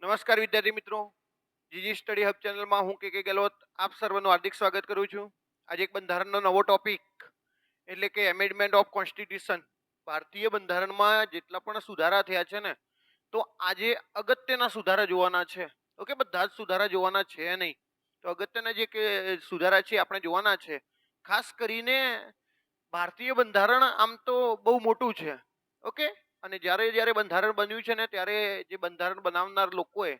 નમસ્કાર વિદ્યાર્થી મિત્રો, જીજી સ્ટડી હબ ચેનલમાં હું કે ગેહલોત આપ સર્વનું હાર્દિક સ્વાગત કરું છું. આજે એક બંધારણનો નવો ટોપિક એટલે કે એમેન્ડમેન્ટ ઓફ કોન્સ્ટિટ્યુશન. ભારતીય બંધારણમાં જેટલા પણ સુધારા થયા છે ને, તો આજે અગત્યના સુધારા જોવાના છે. ઓકે, બધા જ સુધારા જોવાના છે નહીં, તો અગત્યના જે કે સુધારા છે આપણે જોવાના છે. ખાસ કરીને ભારતીય બંધારણ આમ તો બહુ મોટું છે. ઓકે, અને જ્યારે જ્યારે બંધારણ બન્યું છે ને, ત્યારે જે બંધારણ બનાવનાર લોકોએ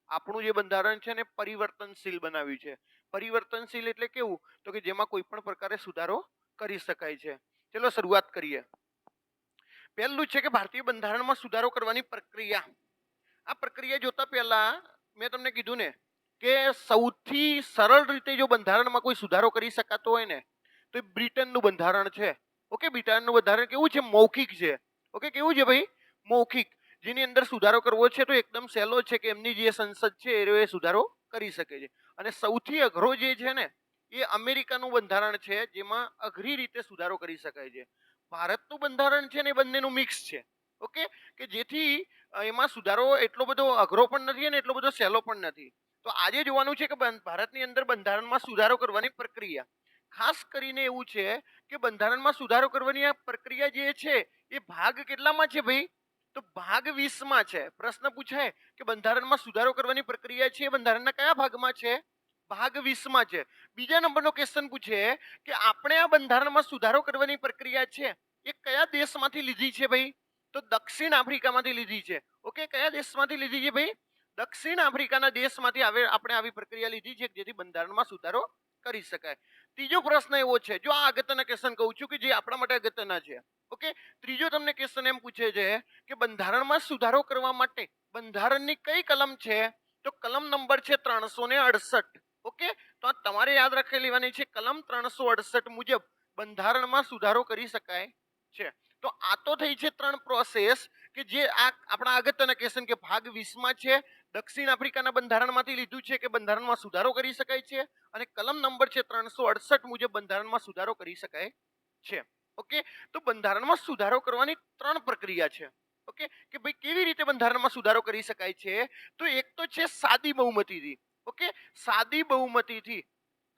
આપણું જે બંધારણ છે ને પરિવર્તનશીલ બનાવ્યું છે. પરિવર્તનશીલ એટલે કેવું, તો કે જેમાં કોઈ પણ પ્રકારે સુધારો કરી શકાય છે. ચલો શરૂઆત કરીએ. પહેલું છે કે ભારતીય બંધારણમાં સુધારો કરવાની પ્રક્રિયા. આ પ્રક્રિયા જોતા પહેલા મેં તમને કીધું ને કે સૌથી સરળ રીતે જો બંધારણમાં કોઈ સુધારો કરી શકાતો હોય ને, તો એ બ્રિટનનું બંધારણ છે. ઓકે, બ્રિટનનું બંધારણ કેવું છે? મૌખિક છે. ઓકે, કેવું છે ભાઈ? મૌખિક. જેની અંદર સુધારો કરવો છે તો એકદમ સહેલો છે કે એમની જે સંસદ છે એ સુધારો કરી શકે છે. અને સૌથી અઘરો જે છે ને, એ અમેરિકાનું બંધારણ છે, જેમાં અઘરી રીતે સુધારો કરી શકાય છે. ભારતનું બંધારણ છે ને એ બંનેનું મિક્સ છે. ઓકે, કે જેથી એમાં સુધારો એટલો બધો અઘરો પણ નથી અને એટલો બધો સહેલો પણ નથી. તો આજે જોવાનું છે કે ભારતની અંદર બંધારણમાં સુધારો કરવાની પ્રક્રિયા. ખાસ કરીને એવું છે કે બંધારણમાં સુધારો કરવાની આ પ્રક્રિયા જે છે એ ભાગ કેટલામાં છે ભાઈ? તો ભાગ 20માં છે. પ્રશ્ન પૂછાય કે બંધારણમાં સુધારો કરવાની પ્રક્રિયા છે, બંધારણના કયા ભાગમાં છે? ભાગ 20માં છે. બીજા નંબરનો ક્વેશ્ચન પૂછે કે આપણે આ બંધારણમાં સુધારો કરવાની પ્રક્રિયા છે એ કયા દેશમાંથી લીધી છે ભાઈ? તો દક્ષિણ આફ્રિકામાંથી લીધી છે. ઓકે, કયા દેશમાંથી લીધી છે ભાઈ? દક્ષિણ આફ્રિકાના દેશમાંથી આપણે આવી પ્રક્રિયા લીધી છે જેથી બંધારણમાં સુધારો કરી શકાય. ત્રીજો પ્રશ્ન એવો છે, જો આ અગત્યના ક્વેશ્ચન કહું છું કે જે આપણા માટે અગત્યના છે. ઓકે, ત્રીજો તમને ક્વેશ્ચન એમ પૂછે છે કે બંધારણમાં સુધારો કરવા માટે બંધારણની કઈ કલમ છે? તો કલમ નંબર છે 368. ઓકે, તો આ તમારે યાદ રાખી લેવાની છે. કલમ 368 મુજબ બંધારણમાં સુધારો કરી શકાય છે. તો આ તો થઈ છે 3 પ્રોસેસ કે જે આ આપણા અગત્યના ક્વેશ્ચન કે ભાગ 20માં છે, દક્ષિણ આફ્રિકાના બંધારણમાંથી લીધું છે કે બંધારણમાં સુધારો કરી શકાય છે, અને કલમ નંબર છે 368 મુજબ બંધારણમાં સુધારો કરી શકાય છે. ઓકે, તો બંધારણમાં સુધારો કરવાની 3 પ્રક્રિયા છે. ઓકે, કે ભાઈ કેવી રીતે બંધારણમાં સુધારો કરી શકાય છે? તો એક તો છે સાદી બહુમતીથી. ઓકે, સાદી બહુમતીથી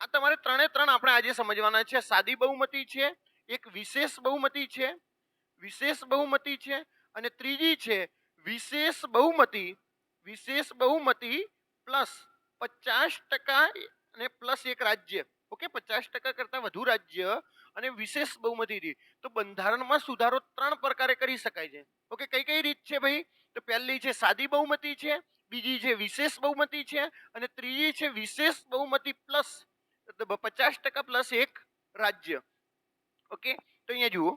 આ તમારે ત્રણે ત્રણ આપણે આજે સમજવાના છે. સાદી બહુમતી છે, એક વિશેષ બહુમતી છે, વિશેષ બહુમતી છે, અને ત્રીજી છે વિશેષ બહુમતી. વિશેષ બહુમતી પ્લસ 50% અને પ્લસ એક રાજ્ય. ઓકે, 50% કરતા વધુ રાજ્ય અને વિશેષ બહુમતીથી. તો બંધારણમાં સુધારો 3 પ્રકારે કરી શકાય છે. ઓકે, કઈ કઈ રીત છે ભાઈ? તો પહેલી છે સાદી બહુમતી છે, બીજી છે વિશેષ બહુમતી છે, અને ત્રીજી છે વિશેષ બહુમતી પ્લસ 50% પ્લસ એક રાજ્ય. ઓકે, તો અહીંયા જુઓ,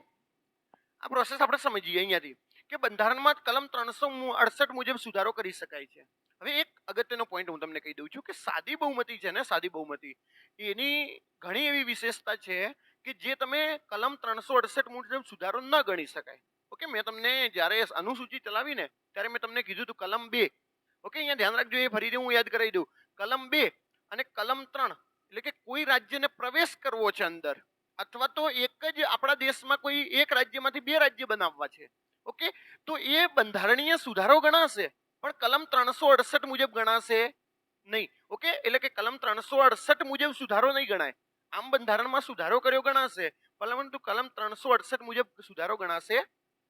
આ પ્રોસેસ આપણે સમજીએ અહીંયાથી કે બંધારણમાં કલમ 368 મુજબ સુધારો કરી શકાય છે. હવે એક અગત્યનો પોઈન્ટ હું તમને કહી દઉં છું કે સાદી બહુમતી છે ને, સાદી બહુમતી એની ઘણી એવી વિશેષતા છે કે જે તમે કલમ 368 મુજબ સુધારો ન ગણી શકાય. ઓકે, મેં તમને જ્યારે અનુસૂચિ ચલાવી ને ત્યારે મેં તમને કીધું હતું કલમ 2. ઓકે, અહીંયા ધ્યાન રાખજો, એ ફરીથી હું યાદ કરાવી દઉં. કલમ 2 અને કલમ 3 એટલે કે કોઈ રાજ્યને પ્રવેશ કરવો છે અંદર, અથવા તો એક જ આપણા દેશમાં કોઈ એક રાજ્યમાંથી 2 રાજ્ય બનાવવા છે. ઓકે, તો એ બંધારણીય સુધારો ગણાશે, પણ કલમ 368 મુજબ ગણાશે નહીં. ઓકે, એટલે કે કલમ 368 મુજબ સુધારો નહીં ગણાય. આમ બંધારણમાં સુધારો કર્યો ગણાશે, પરંતુ કલમ 368 મુજબ સુધારો ગણાશે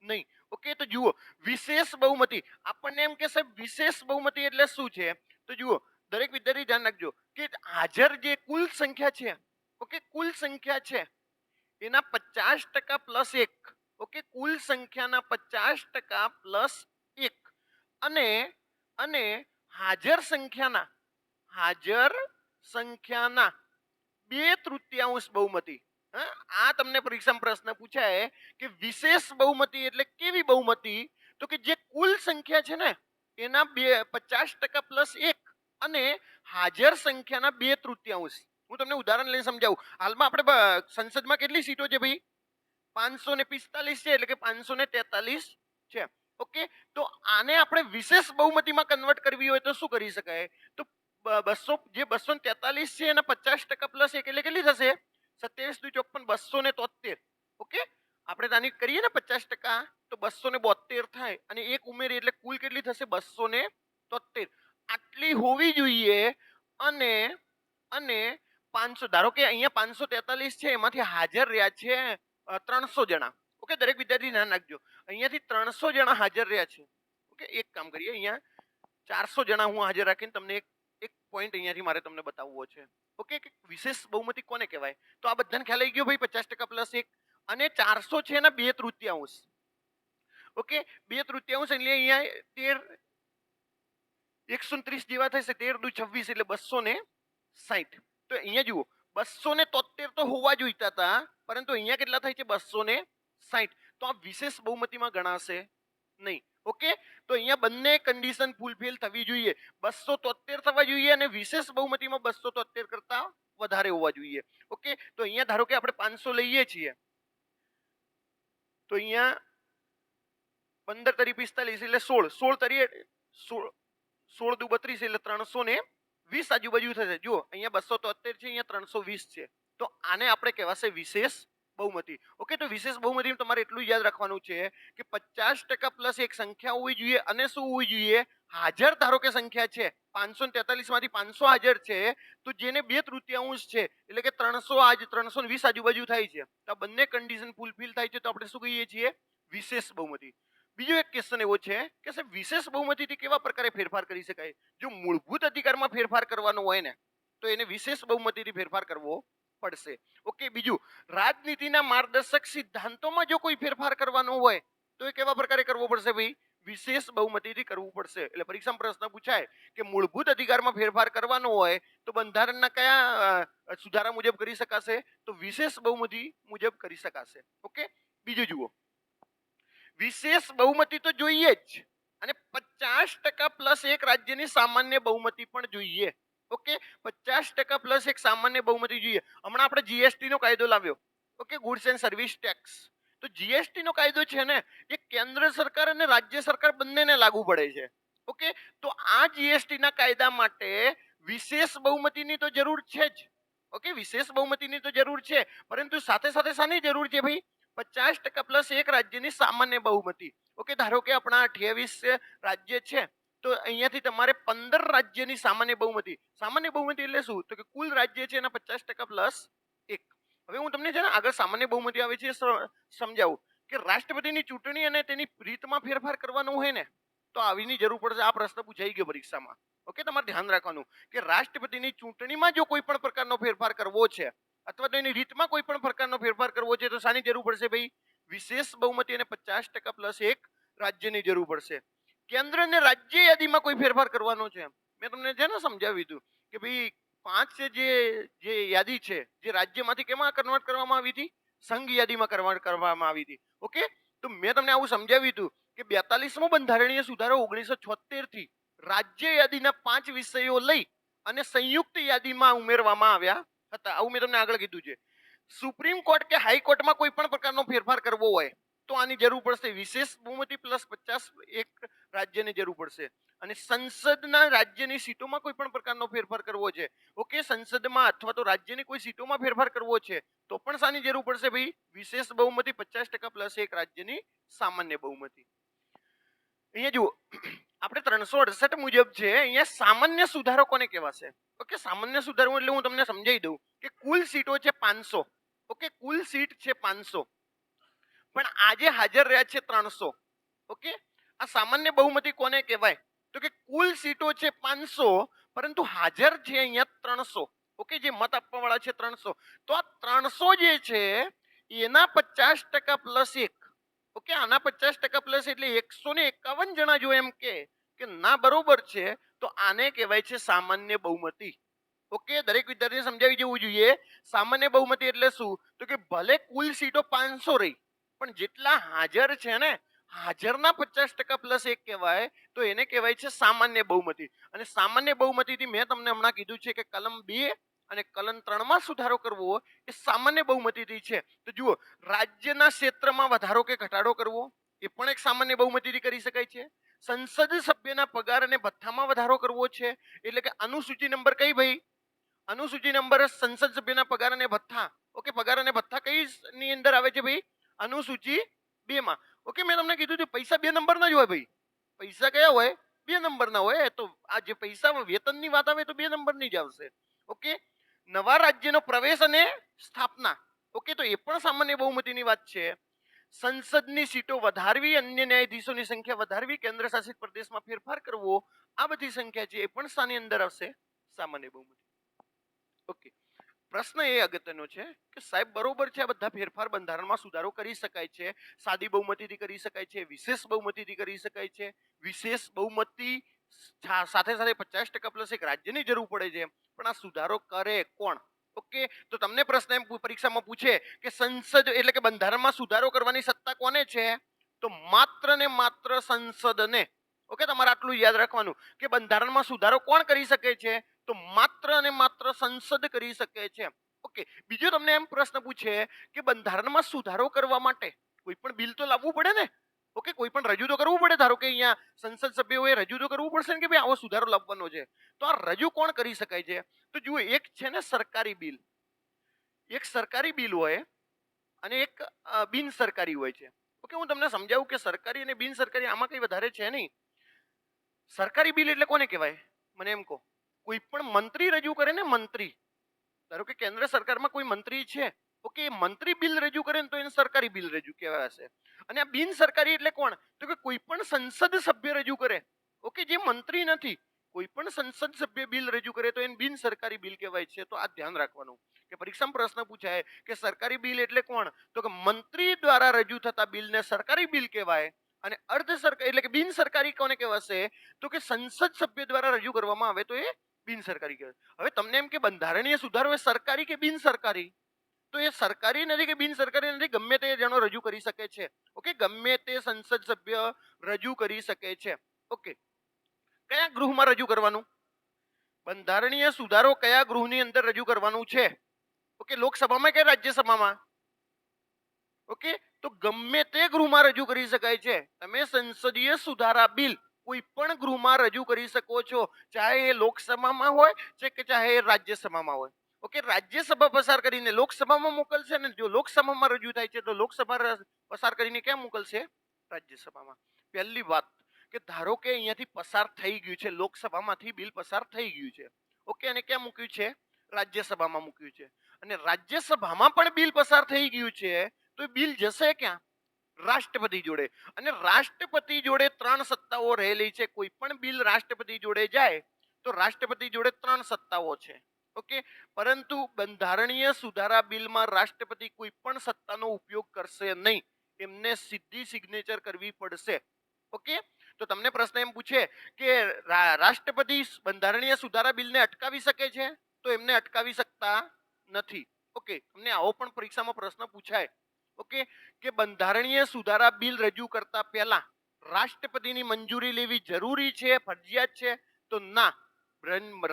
નહીં. ઓકે, તો જુઓ, વિશેષ બહુમતી આપણને એમ કહેશે વિશેષ બહુમતી એટલે શું છે? તો જુઓ, દરેક વિદ્યાર્થી ધ્યાન રાખજો કે હાજર જે કુલ સંખ્યા છે, ઓકે, કુલ સંખ્યા છે એના 50% પ્લસ 1. ઓકે, કુલ સંખ્યાના 50% પ્લસ 1 અને અને હાજર સંખ્યાના 2/3 બહુમતી. આ તમને પરીક્ષામાં પ્રશ્ન પૂછાય કે વિશેષ બહુમતી એટલે કેવી બહુમતી? તો કે જે કુલ સંખ્યા છે ને એના 50% પ્લસ 1 અને હાજર સંખ્યાના 2/3. હું તમને ઉદાહરણ લઈને સમજાવું. હાલમાં આપણે સંસદમાં કેટલી સીટો છે ભાઈ? 545 છે, એટલે કે 543 છે. ઓકે, તો આને આપણે વિશેષ બહુમતીમાં કન્વર્ટ કરવી હોય તો શું કરી શકાય? તો 243 છે એના 50% પ્લસ 1 એટલે કેટલી થશે? 27 દુ 54, 273. ઓકે, આપણે તાની કરીએ ને 50%, તો 272 થાય, અને એક ઉમેરી એટલે કુલ કેટલી થશે? 273. જેટલી હોવી જોઈએ અને અને 500, ધારો કે અહીંયા 543 છે, એમાંથી હાજર રહ્યા છે 300 જણા. ઓકે, દરેક વિદ્યાર્થી ધ્યાન રાખજો, અહીંયાથી 300 જણા હાજર રહ્યા છે. ઓકે, એક કામ કરીએ, અહીંયા 400 જણા હું હાજર રાખીને તમને એક પોઈન્ટ અહીંયાથી મારે તમને બતાવવો છે. ઓકે, કે વિશેષ બહુમતી કોને કહેવાય? તો આ બધાને ખ્યાલ આવી ગયો ભાઈ, 50% પ્લસ 1 અને 400 છે એના 2/3. ઓકે, 2/3 એટલે અહીંયા 13 130 જેવા થશે, 13 દુ 26 એટલે 260. તો અહીંયા જુઓ, 273 તો હોવા જોઈતા હતા, પરંતુ અહીંયા કેટલા થાય છે? 260. તો આ વિશેષ બહુમતીમાં ગણાશે નહીં. ઓકે, તો અહીંયા બંને કન્ડિશન ફૂલફિલ થવી જોઈએ. 273 થવા જોઈએ અને વિશેષ બહુમતીમાં 273 કરતા વધારે હોવા જોઈએ. ઓકે, તો અહીંયા ધારો કે આપણે 500 લઈએ છીએ, તો અહીંયા 15 તરી 45 એટલે 16 તરી 16 દુ 32 એટલે 320 આજુબાજુ થશે. જુઓ, અહીંયા 273 છે, અહીંયા 320 છે, તો આને આપણે કહેવાશે વિશેષ બહુમતી. ઓકે, તો વિશેષ બહુમતી તમારે એટલું યાદ રાખવાનું છે કે 50% પ્લસ એક સંખ્યા હોવી જોઈએ અને શું હોવી જોઈએ? હાજર. ધારો કે સંખ્યા છે 543 માંથી 500 હાજર છે, તો જેને 2/3 છે એટલે કે 320 આજુબાજુ થાય છે, તો આ બંને કન્ડિશન ફૂલફિલ થાય છે, તો આપણે શું કહીએ છીએ? વિશેષ બહુમતી. બીજો એક ક્વેશ્ચન એવો છે કે સાહેબ વિશેષ બહુમતીથી કેવા પ્રકારે ફેરફાર કરી શકાય? જો મૂળભૂત અધિકારમાં ફેરફાર કરવાનો હોય ને, તો એને વિશેષ બહુમતીથી ફેરફાર કરવો પડશે. ઓકે, બીજું, રાજનીતિના માર્ગદર્શક સિદ્ધાંતોમાં જો કોઈ ફેરફાર કરવાનો હોય તો એ કેવા પ્રકારે કરવો પડશે ભાઈ? વિશેષ બહુમતીથી કરવું પડશે. એટલે પરીક્ષામાં પ્રશ્ન પૂછાય કે મૂળભૂત અધિકારમાં ફેરફાર કરવાનો હોય તો બંધારણના કયા સુધારા મુજબ કરી શકાશે? તો વિશેષ બહુમતી મુજબ કરી શકાશે. ઓકે, બીજું જુઓ, વિશેષ બહુમતી તો જોઈએ જ અને 50% પ્લસ એક રાજ્યની સામાન્ય બહુમતી પણ જોઈએ. ઓકે, 50% પ્લસ એક સામાન્ય બહુમતી જોઈએ. હમણાં આપણે જીએસટી નો કાયદો લાવ્યો. Okay, goods and service tax. તો જીએસટી નો કાયદો છે ને, એ કેન્દ્ર સરકાર અને રાજ્ય સરકાર બંનેને લાગુ પડે છે. ઓકે, તો આ જીએસટી ના કાયદા માટે વિશેષ બહુમતીની તો જરૂર છે જ. ઓકે, વિશેષ બહુમતીની તો જરૂર છે, પરંતુ સાથે સાથે શાની જરૂર છે ભાઈ? 50% પ્લસ એક રાજ્યની સામાન્ય બહુમતી. ઓકે, ધારો કે આપણા 28 રાજ્ય છે, તો અહીંયાથી તમારે 15 રાજ્યની સામાન્ય બહુમતી. સામાન્ય બહુમતી એટલે શું? તો કે કુલ રાજ્ય છે એના 50% પ્લસ 1. હવે હું તમને છે ને આગળ સામાન્ય બહુમતી આવે છે સમજાવું કે રાષ્ટ્રપતિની ચૂંટણી અને તેની રીતમાં ફેરફાર કરવાનો હોય ને, તો આવીની જરૂર પડશે. આ પ્રશ્ન પૂછાઈ ગયો પરીક્ષામાં. ઓકે, તમારે ધ્યાન રાખવાનું કે રાષ્ટ્રપતિની ચૂંટણીમાં જો કોઈ પણ પ્રકારનો ફેરફાર કરવો છે અથવા તો એની રીતમાં કોઈ પણ પ્રકારનો ફેરફાર કરવો છે, તો શાની જરૂર પડશે ભાઈ? વિશેષ બહુમતી અને 50% પ્લસ એક રાજ્યની જરૂર પડશે. કેન્દ્ર અને રાજ્ય યાદીમાં કોઈ ફેરફાર કરવાનો છે, મેં તમને છે ને સમજાવ્યું હતું કે ભાઈ 5 જે યાદી છે, જે રાજ્યમાંથી કેમાં કન્વર્ટ કરવામાં આવી હતી? સંઘ યાદીમાં કન્વર્ટ કરવામાં આવી હતી. ઓકે, તો મેં તમને આવું સમજાવ્યું હતું કે 42મો બંધારણીય સુધારો 1976 થી રાજ્ય યાદીના 5 વિષયો લઈ અને સંયુક્ત યાદીમાં ઉમેરવામાં આવ્યા હતા. આવું મેં તમને આગળ કીધું છે. સુપ્રીમ કોર્ટ કે હાઈકોર્ટમાં કોઈ પણ પ્રકારનો ફેરફાર કરવો હોય તો આની જરૂર પડશે. વિશેષ બહુમતી પ્લસ 50 એક રાજ્યની જરૂર પડશે. અને સંસદના રાજ્યની સીટોમાં કોઈ પણ પ્રકારનો ફેરફાર કરવો છે, ઓકે, સંસદમાં અથવા તો રાજ્યની કોઈ સીટોમાં ફેરફાર કરવો છે, તો પણ શાની જરૂર પડશે ભાઈ? વિશેષ બહુમતી 50% પ્લસ એક રાજ્યની સામાન્ય બહુમતી. અહીંયા જુઓ, આપણે 368 મુજબ છે, અહીંયા સામાન્ય સુધારો કોને કહેવાશે? ઓકે, સામાન્ય સુધારો એટલે હું તમને સમજાવી દઉં કે કુલ સીટો છે 500. ઓકે, કુલ સીટ છે 500, પણ આજે હાજર રહ્યા છે 300. ઓકે, આ સામાન્ય બહુમતી કોને કહેવાય? તો કે કુલ સીટો છે 500 પરંતુ હાજર છે અહીંયા 300. ઓકે, જે મત આપવા વાળા છે 300, તો આ 300 જે છે એના 50% પ્લસ 1. ઓકે, આના 50% પ્લસ એટલે 151 જણા જો એમ કે ના બરોબર છે, તો આને કહેવાય છે સામાન્ય બહુમતી. ઓકે, દરેક વિદ્યાર્થીને સમજાવી જવું જોઈએ. સામાન્ય બહુમતી એટલે શું? તો કે ભલે કુલ સીટો 500 રહી, પણ જેટલા હાજર છે ને, હાજરના 50% પ્લસ 1 કહેવાય, તો એને કહેવાય છે સામાન્ય બહુમતી. અને સામાન્ય બહુમતીથી મેં તમને હમણાં કીધું છે કે કલમ 2 અને કલમ 3 માં સુધારો કરવો એ સામાન્ય બહુમતીથી છે. તો જુઓ, રાજ્યના ક્ષેત્રમાં વધારો કે ઘટાડો કરવો એ પણ એક સામાન્ય બહુમતીથી કરી શકાય છે. સંસદ સભ્યના પગાર અને ભથ્થામાં વધારો કરવો છે, એટલે કે અનુસૂચિ નંબર કઈ ભાઈ? અનુસૂચિ નંબર સંસદ સભ્યના પગાર અને ભથ્થા. ઓકે, પગાર અને ભથ્થા કઈ ની અંદર આવે છે ભાઈ? અનુસૂચિ 2 માં. ઓકે, મેં તમને કીધું હતું પૈસા 2 નંબરના જ હોય ભાઈ. પૈસા કયા હોય? 2 2 નંબરના હોય. તો આ જે પૈસા વેતનની વાત આવે તો 2 નંબરની જ આવશે. ઓકે, નવા રાજ્યનો પ્રવેશ અને સ્થાપના. ઓકે, તો એ પણ સામાન્ય બહુમતીની વાત છે. સંસદની સીટો વધારવી, અન્ય ન્યાયાધીશોની સંખ્યા વધારવી, કેન્દ્ર શાસિત પ્રદેશમાં ફેરફાર કરવો, આ બધી સંખ્યા છે એ પણ શાની અંદર આવશે? સામાન્ય બહુમતી. ઓકે, પ્રશ્ન એ અગત્યનો છે કે સાહેબ બરોબર છે, આ બધા ફેરફાર બંધારણમાં સુધારો કરી શકાય છે. સાદી બહુમતીથી કરી શકાય છે, વિશેષ બહુમતીથી કરી શકાય છે. વિશેષ બહુમતી સાથે સાથે 50% પ્લસ એક રાજ્યની જરૂર પડે છે. પણ આ સુધારો કરે કોણ? ઓકે, તો તમને પ્રશ્ન એમ પરીક્ષામાં પૂછે કે સંસદ એટલે કે બંધારણમાં સુધારો કરવાની સત્તા કોને છે? તો માત્ર ને માત્ર સંસદને. ઓકે, તમારે આટલું યાદ રાખવાનું કે બંધારણમાં સુધારો કોણ કરી શકે છે? તો માત્ર ને માત્ર સંસદ કરી શકે છે. ઓકે, બીજો તમને એમ પ્રશ્ન પૂછે કે બંધારણમાં સુધારો કરવા માટે કોઈ પણ બિલ તો લાવવું પડે ને. ઓકે, કોઈ પણ રજૂ તો કરવું પડે. ધારો કે અહીંયા સંસદ સભ્યોએ રજૂ તો કરવું પડશે ને કે ભાઈ આવો સુધારો લાવવાનો છે. તો આ રજૂ કોણ કરી શકાય છે? તો જુઓ, એક છે ને સરકારી બિલ, એક સરકારી બિલ હોય અને એક બિન સરકારી હોય છે. ઓકે, હું તમને સમજાવું કે સરકારી અને બિન સરકારી આમાં કઈ વધારે છે નહીં. સરકારી બિલ એટલે કોને કહેવાય? મને એમ કહો. કોઈ પણ મંત્રી રજૂ કરે ને, મંત્રી. ધારો કે કેન્દ્ર સરકારમાં કોઈ મંત્રી છે, ઓકે, મંત્રી બિલ રજૂ કરે ને તો એને સરકારી બિલ રજૂ કહેવાશે. અને આ બિન સરકારી એટલે કોણ? તો કે કોઈ પણ સંસદ સભ્ય રજૂ કરે, ઓકે, જે મંત્રી નથી, કોઈ પણ સંસદ સભ્ય બિલ રજૂ કરે તો એને બિન સરકારી બિલ કહેવાય છે. તો આ ધ્યાન રાખવાનું કે પરીક્ષામાં પ્રશ્ન પૂછાય કે સરકારી બિલ એટલે કોણ? તો કે મંત્રી દ્વારા રજૂ થતા બિલને સરકારી બિલ કહેવાય. અને અર્ધ સરકારી એટલે કે બિન સરકારી કોને કહેવાશે? તો કે સંસદ સભ્ય દ્વારા રજૂ કરવામાં આવે તો એ બિન સરકારી કહેવાય. હવે તમને એમ કે બંધારણીય સુધારો એ સરકારી કે બિન સરકારી? તો એ સરકારી નથી કે બિન સરકારી નથી, ગમે તે જણો રજૂ કરી શકે છે. ઓકે, ગમે તે સંસદ સભ્ય રજૂ કરી શકે છે. ઓકે, કયા ગૃહમાં રજૂ કરવાનું? બંધારણીય સુધારો કયા ગૃહની અંદર રજૂ કરવાનું છે? ઓકે, લોકસભામાં કે રાજ્યસભામાં? ઓકે, તો ગમે તે ગૃહમાં રજૂ કરી શકાય છે. તમે સંસદીય સુધારા બિલ કોઈ પણ ગૃહમાં રજૂ કરી શકો છો, ચાહે એ લોકસભામાં હોય કે ચાહે એ રાજ્યસભામાં હોય. ઓકે, રાજ્યસભા પસાર કરીને લોકસભામાં મોકલશે ને જો લોકસભામાં રજૂ થાય છે તો લોકસભા પસાર કરીને ક્યાં મોકલશે? રાજ્યસભામાં. પહેલી વાત કે ધારો કે અહીંયાથી પસાર થઈ ગયું છે, લોકસભામાંથી બિલ પસાર થઈ ગયું છે, ઓકે, અને ક્યાં મૂક્યું છે? રાજ્યસભામાં મૂક્યું છે. અને રાજ્યસભામાં પણ બિલ પસાર થઈ ગયું છે તો બિલ જશે ક્યાં? રાષ્ટ્રપતિ જોડે. અને રાષ્ટ્રપતિ જોડે 3 સત્તાઓ રહેલી છે. કોઈ પણ બિલ રાષ્ટ્રપતિ જોડે જાય તો રાષ્ટ્રપતિ જોડે 3 સત્તાઓ છે. ઓકે, પરંતુ બંધારણીય સુધારા બિલમાં રાષ્ટ્રપતિ કોઈ પણ સત્તાનો ઉપયોગ કરશે નહીં. એમને સીધી સિગ્નેચર કરવી પડશે. ઓકે, તો તમને પ્રશ્ન એમ પૂછે કે રાષ્ટ્રપતિ બંધારણીય સુધારા બિલને અટકાવી શકે છે? તો એમને અટકાવી શકતા નથી. ઓકે, અમને આવો પણ પરીક્ષામાં પ્રશ્ન પૂછાય. ઓકે, કે બંધારણીય સુધારા બિલ રજૂ કરતા પહેલા રાષ્ટ્રપતિની મંજૂરી લેવી જરૂરી છે, ફરજિયાત છે? તો ના,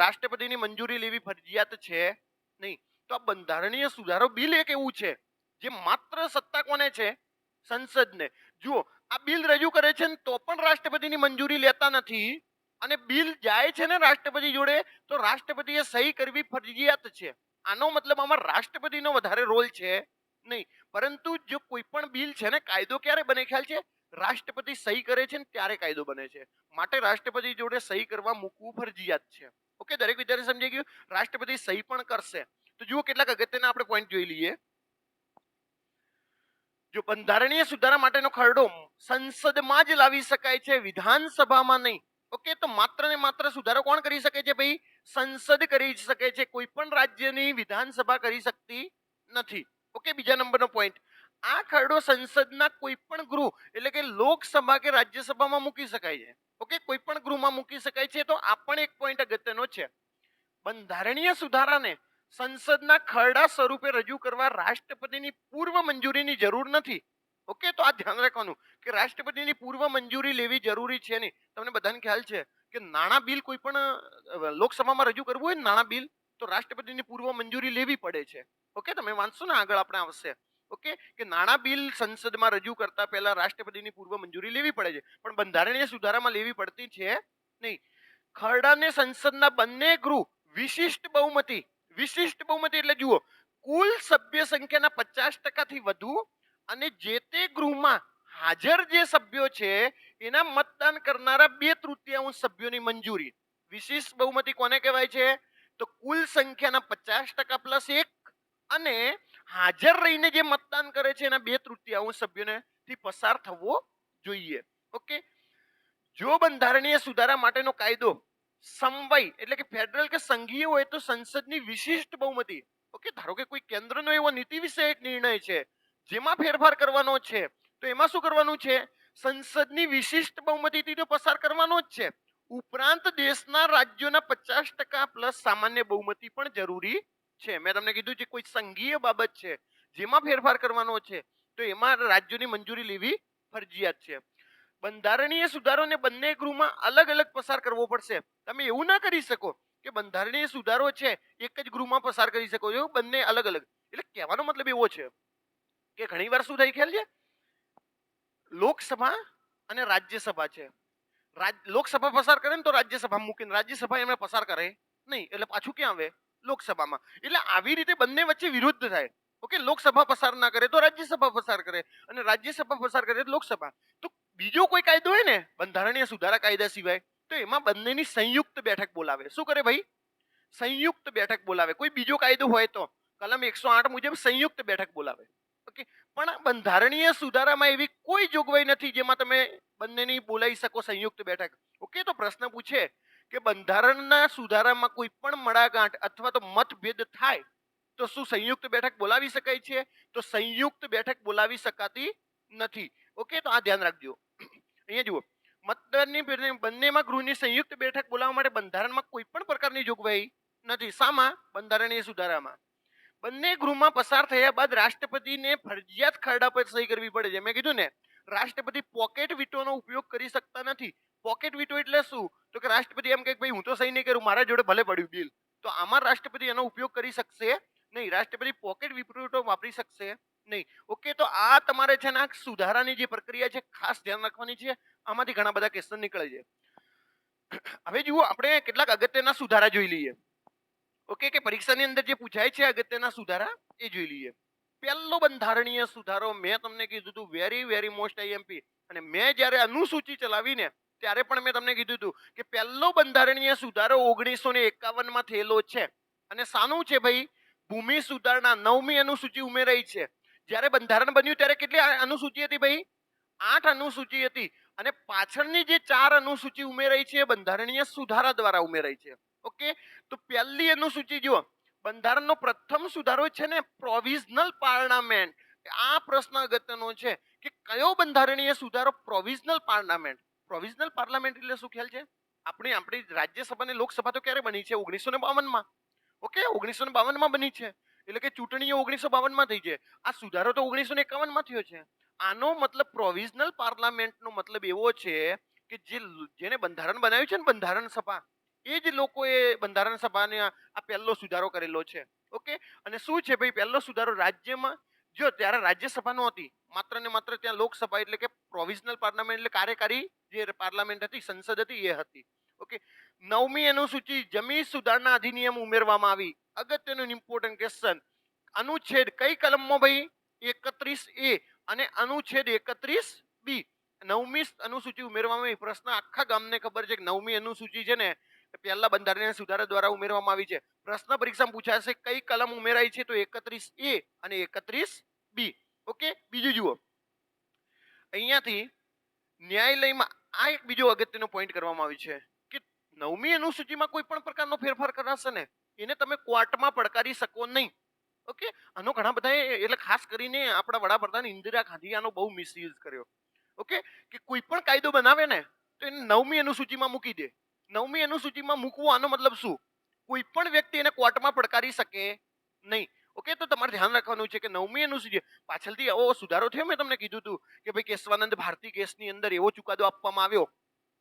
રાષ્ટ્રપતિની મંજૂરી લેવી ફરજિયાત છે નહીં. તો આ બંધારણીય સુધારો બિલ એક એવું છે જે માત્ર સત્તા કોને છે? સંસદને. જુઓ, આ બિલ રજૂ કરે છે ને તો પણ રાષ્ટ્રપતિની મંજૂરી લેતા નથી. અને બિલ જાય છે ને રાષ્ટ્રપતિ જોડે તો રાષ્ટ્રપતિએ સહી કરવી ફરજિયાત છે. આનો મતલબ આમાં રાષ્ટ્રપતિનો વધારે રોલ છે નહીં. પરંતુ જો કોઈ પણ બિલ છે ને, કાયદો ક્યારે બને ખ્યાલ છે? રાષ્ટ્રપતિ સહી કરે છે ને ત્યારે કાયદો બને છે. માટે રાષ્ટ્રપતિ જોડે સહી કરવા મૂકવું ફરજિયાત છે. ઓકે, દરેક વિદ્યાર્થી સમજી ગયું? રાષ્ટ્રપતિ સહી પણ કરશે. તો જુઓ કેટલાક અગત્યના આપણે પોઈન્ટ જોઈ લઈએ. જો બંધારણીય સુધારા માટેનો ખરડો સંસદમાં જ લાવી શકાય છે, વિધાનસભામાં નહીં. ઓકે, તો માત્ર ને માત્ર સુધારો કોણ કરી શકે છે ભાઈ? સંસદ કરી શકે છે. કોઈ પણ રાજ્યની વિધાનસભા કરી શકતી નથી. ઓકે, બીજા નંબરનો પોઈન્ટ, આ ખરડો સંસદના કોઈ પણ ગૃહ એટલે કે લોકસભા કે રાજ્યસભામાં મૂકી શકાય છે. ઓકે, કોઈ પણ ગૃહમાં મૂકી શકાય છે. તો આ પણ એક પોઈન્ટ અગત્યનો છે. બંધારણીય સુધારાને સંસદના ખરડા સ્વરૂપે રજૂ કરવા રાષ્ટ્રપતિની પૂર્વ મંજૂરીની જરૂર નથી. ઓકે, તો આ ધ્યાન રાખવાનું કે રાષ્ટ્રપતિની પૂર્વ મંજૂરી લેવી જરૂરી છે નહીં. તમને બધાને ખ્યાલ છે કે નાણાં બિલ કોઈ પણ લોકસભામાં રજૂ કરવું હોય ને નાણાં બિલ, તો રાષ્ટ્રપતિની પૂર્વ મંજૂરી લેવી પડે છે. ઓકે, તમે વાંચશો ને આગળ આપણે આવશે. ઓકે, કે નાણાં બિલ સંસદમાં રજૂ કરતા પહેલા રાષ્ટ્રપતિની પૂર્વ મંજૂરી લેવી પડે છે, પણ બંધારણીય સુધારામાં લેવી પડતી છે નહીં. ખરડાને સંસદના બંને ગૃહ વિશિષ્ટ બહુમતી, વિશિષ્ટ બહુમતી એટલે જુઓ, કુલ સભ્ય સંખ્યાના 50% થી વધુ અને જે તે ગૃહમાં હાજર જે સભ્યો છે એના મતદાન કરનારા 2/3 સભ્યોની મંજૂરી. વિશિષ્ટ બહુમતી કોને કહેવાય છે? તો કુલ સંખ્યાના 50% પ્લસ 1 અને હાજર રહીને જે મતદાન કરે છે એના 2/3 સભ્યોને થી પસાર થવો જોઈએ. ઓકે, જો બંધારણીય સુધારા માટેનો કાયદો સમવાય એટલે કે ફેડરલ કે સંઘીય હોય તો સંસદની વિશિષ્ટ બહુમતી. ઓકે, ધારો કે કોઈ કેન્દ્રનો એવો નીતિ વિષયક નિર્ણય છે જેમાં ફેરફાર કરવાનો છે, તો એમાં શું કરવાનું છે? સંસદની વિશિષ્ટ બહુમતીથી તો પસાર કરવાનો જ છે. ઉપરાંત દેશના રાજ્યોના 50% પ્લસ સામાન્ય બહુમતી પણ જરૂરી છે. મેં તમને કીધું છે કોઈ સંઘીય બાબત છે જેમાં ફેરફાર કરવાનો છે તો એમાં રાજ્યોની મંજૂરી લેવી ફરજિયાત છે. બંધારણીય સુધારોને બંને ગૃહમાં અલગ અલગ પસાર કરવો પડશે. તમે એવું ના કરી શકો કે બંધારણીય સુધારો છે એક જ ગૃહમાં પસાર કરી શકો છો, બંને અલગ અલગ. એટલે કહેવાનો મતલબ એવો છે કે ઘણી વાર શું થાય ખ્યાલ છે, લોકસભા અને રાજ્યસભા છે. લોકસભા પસાર કરે ને તો રાજ્યસભા મૂકીને રાજ્યસભા એમને પસાર કરે નહીં, એટલે પાછું ક્યાં આવે? લોકસભામાં. એટલે આવી રીતે બંને વચ્ચે વિરુદ્ધ થાય. ઓકે, લોકસભા પસાર ના કરે તો રાજ્યસભા પસાર કરે અને રાજ્યસભા પસાર કરે તો લોકસભા. તો બીજો કોઈ કાયદો હોય ને બંધારણીય સુધારા કાયદા સિવાય, તો એમાં બંનેની સંયુક્ત બેઠક બોલાવે. શું કરે ભાઈ? સંયુક્ત બેઠક બોલાવે. કોઈ બીજો કાયદો હોય તો કલમ 108 મુજબ સંયુક્ત બેઠક બોલાવે. ઓકે, પણ બંધારણીય સુધારામાં એવી કોઈ જોગવાઈ નથી જેમાં તમે બંનેની બોલાવી શકો સંયુક્ત બેઠક. ઓકે, તો પ્રશ્ન પૂછે કે બંધારણના સુધારામાં કોઈ પણ મડાગાંઠ અથવા તો મતભેદ થાય તો શું સંયુક્ત બેઠક બોલાવી શકાય છે? તો સંયુક્ત બેઠક બોલાવી શકાતી નથી. ઓકે, તો આ ધ્યાન રાખજો. અહીંયા જુઓ, મતદાનની બંનેમાં ગૃહની સંયુક્ત બેઠક બોલાવવા માટે બંધારણમાં કોઈ પણ પ્રકારની જોગવાઈ નથી. શામાં? બંધારણીય સુધારામાં. બંને ગૃહમાં પસાર થયા બાદ રાષ્ટ્રપતિને ફરજિયાત ખરડા પર સહી કરવી પડે છે. મેં કીધું ને, રાષ્ટ્રપતિ પોકેટ વીટોનો ઉપયોગ કરી શકતા નથી. પોકેટ વીટો એટલે શું? તો કે રાષ્ટ્રપતિ એમ કે ભાઈ હું તો સહી નહીં કરું, મારા જોડે ભલે પડ્યું બિલ, તો આમાં રાષ્ટ્રપતિ એનો ઉપયોગ કરી શકશે નહીં. રાષ્ટ્રપતિ પોકેટ વીટો વાપરી શકશે નહીં. ઓકે, તો આ તમારે છે ને સુધારાની જે પ્રક્રિયા છે ખાસ ધ્યાન રાખવાની છે. આમાંથી ઘણા બધા ક્વેશ્ચન નીકળે છે. હવે જુઓ, આપણે કેટલાક અગત્યના સુધારા જોઈ લઈએ. ઓકે, કે પરીક્ષાની અંદર જે પૂછાય છે અગત્યના સુધારા એ જોઈ લઈએ. પહેલો બંધારણીય સુધારો મેં તમને કીધું હતું વેરી વેરી મોસ્ટ આઈએમપી, અને મેં જ્યારે અનુસૂચિ ચલાવીને ત્યારે પણ મેં તમને કીધું હતું કે પહેલો બંધારણીય સુધારો 1951 માં થયેલો છે. અને સાનું છે ભાઈ? ભૂમિ સુધારણા 9મી અનુસૂચિ ઉમેરાઈ છે. જ્યારે બંધારણ બન્યું ત્યારે કેટલી અનુસૂચિ હતી ભાઈ? 8 અનુસૂચિ હતી. અને પાછળની જે 4 અનુસૂચિ ઉમેરાઈ છે એ બંધારણીય સુધારા દ્વારા ઉમેરાઈ છે. ઓકે, તો પહેલી અનુસૂચિ જુઓ, બંધારણનો પ્રથમ સુધારો છે ને પ્રોવિઝનલ પાર્લામેન્ટ. આ પ્રશ્ન અગત્યનો છે કે કયો બંધારણીય સુધારો? Provisional parliament. પ્રોવિઝનલ પાર્લામેન્ટ એટલે શું ખ્યાલ છે? આપણી રાજ્યસભા અને લોકસભા તો ક્યારે બની છે? 1952 માં. ઓકે, 1952 માં બની છે. એટલે કે ચૂંટણીઓ 1952 માં થઈ છે. આ સુધારો તો 1951 માં થયો છે. આનો મતલબ પ્રોવિઝનલ પાર્લામેન્ટનો મતલબ એવો છે કે જેને બંધારણ બનાવ્યું છે ને બંધારણ સભા, એ જ લોકોએ બંધારણ સભાને આ પહેલો સુધારો કરેલો છે. ઓકે, અને શું છે ભાઈ પહેલો સુધારો? રાજ્યમાં જો ત્યારે રાજ્યસભા નહોતી, માત્ર ને માત્ર ત્યાં લોકસભા એટલે કે પ્રોવિઝનલ પાર્લામેન્ટ એટલે કાર્યકારી જે પાર્લામેન્ટ હતી, સંસદ હતી એ હતી. ઓકે, 9મી અનુસૂચિ જમીન સુધારણા અધિનિયમ ઉમેરવામાં આવી. અગત્યનું ઇમ્પોર્ટન્ટ ક્વેશ્ચન, અનુચ્છેદ કઈ કલમમાં ભાઈ? 31A અને અનુચ્છેદ 31B. 9મી અનુસૂચિ ઉમેરવામાં આવી. પ્રશ્ન આખા ગામને ખબર છે કે 9મી અનુસૂચિ છે ને પહેલા બંધારણીય સુધારા દ્વારા ઉમેરવામાં આવી છે. પ્રશ્ન પરીક્ષામાં પૂછાશે કઈ કલમ ઉમેરાઈ છે? તો 31A અને 31B. ઓકે, બીજું જુઓ, અહીંયાથી ન્યાયાલયમાં આ એક બીજો અગત્યનો પોઈન્ટ કરવામાં આવ્યો છે કે 9મી અનુસૂચિમાં કોઈ પણ પ્રકારનો ફેરફાર કરાશે ને એને તમે કોર્ટમાં પડકારી શકો નહીં. ઓકે, આનો ઘણા બધા એટલે ખાસ કરીને આપણા વડાપ્રધાન ઇન્દિરા ગાંધી આનો બહુ મિસયુઝ કર્યો. ઓકે, કે કોઈ પણ કાયદો બનાવે ને તો એને 9મી અનુસૂચિમાં મૂકી દે. 9મી અનુસૂચિમાં મૂકવું આનો મતલબ શું? કોઈ પણ વ્યક્તિ એને કોર્ટમાં પડકારી શકે નહીં. ઓકે, તો તમારે ધ્યાન રાખવાનું છે કે 9મી અનુસૂચિ પાછળથી આવો સુધારો થયો. મેં તમને કીધું હતું કે ભાઈ કેશવાનંદ ભારતી કેસની અંદર એવો ચુકાદો આપવામાં આવ્યો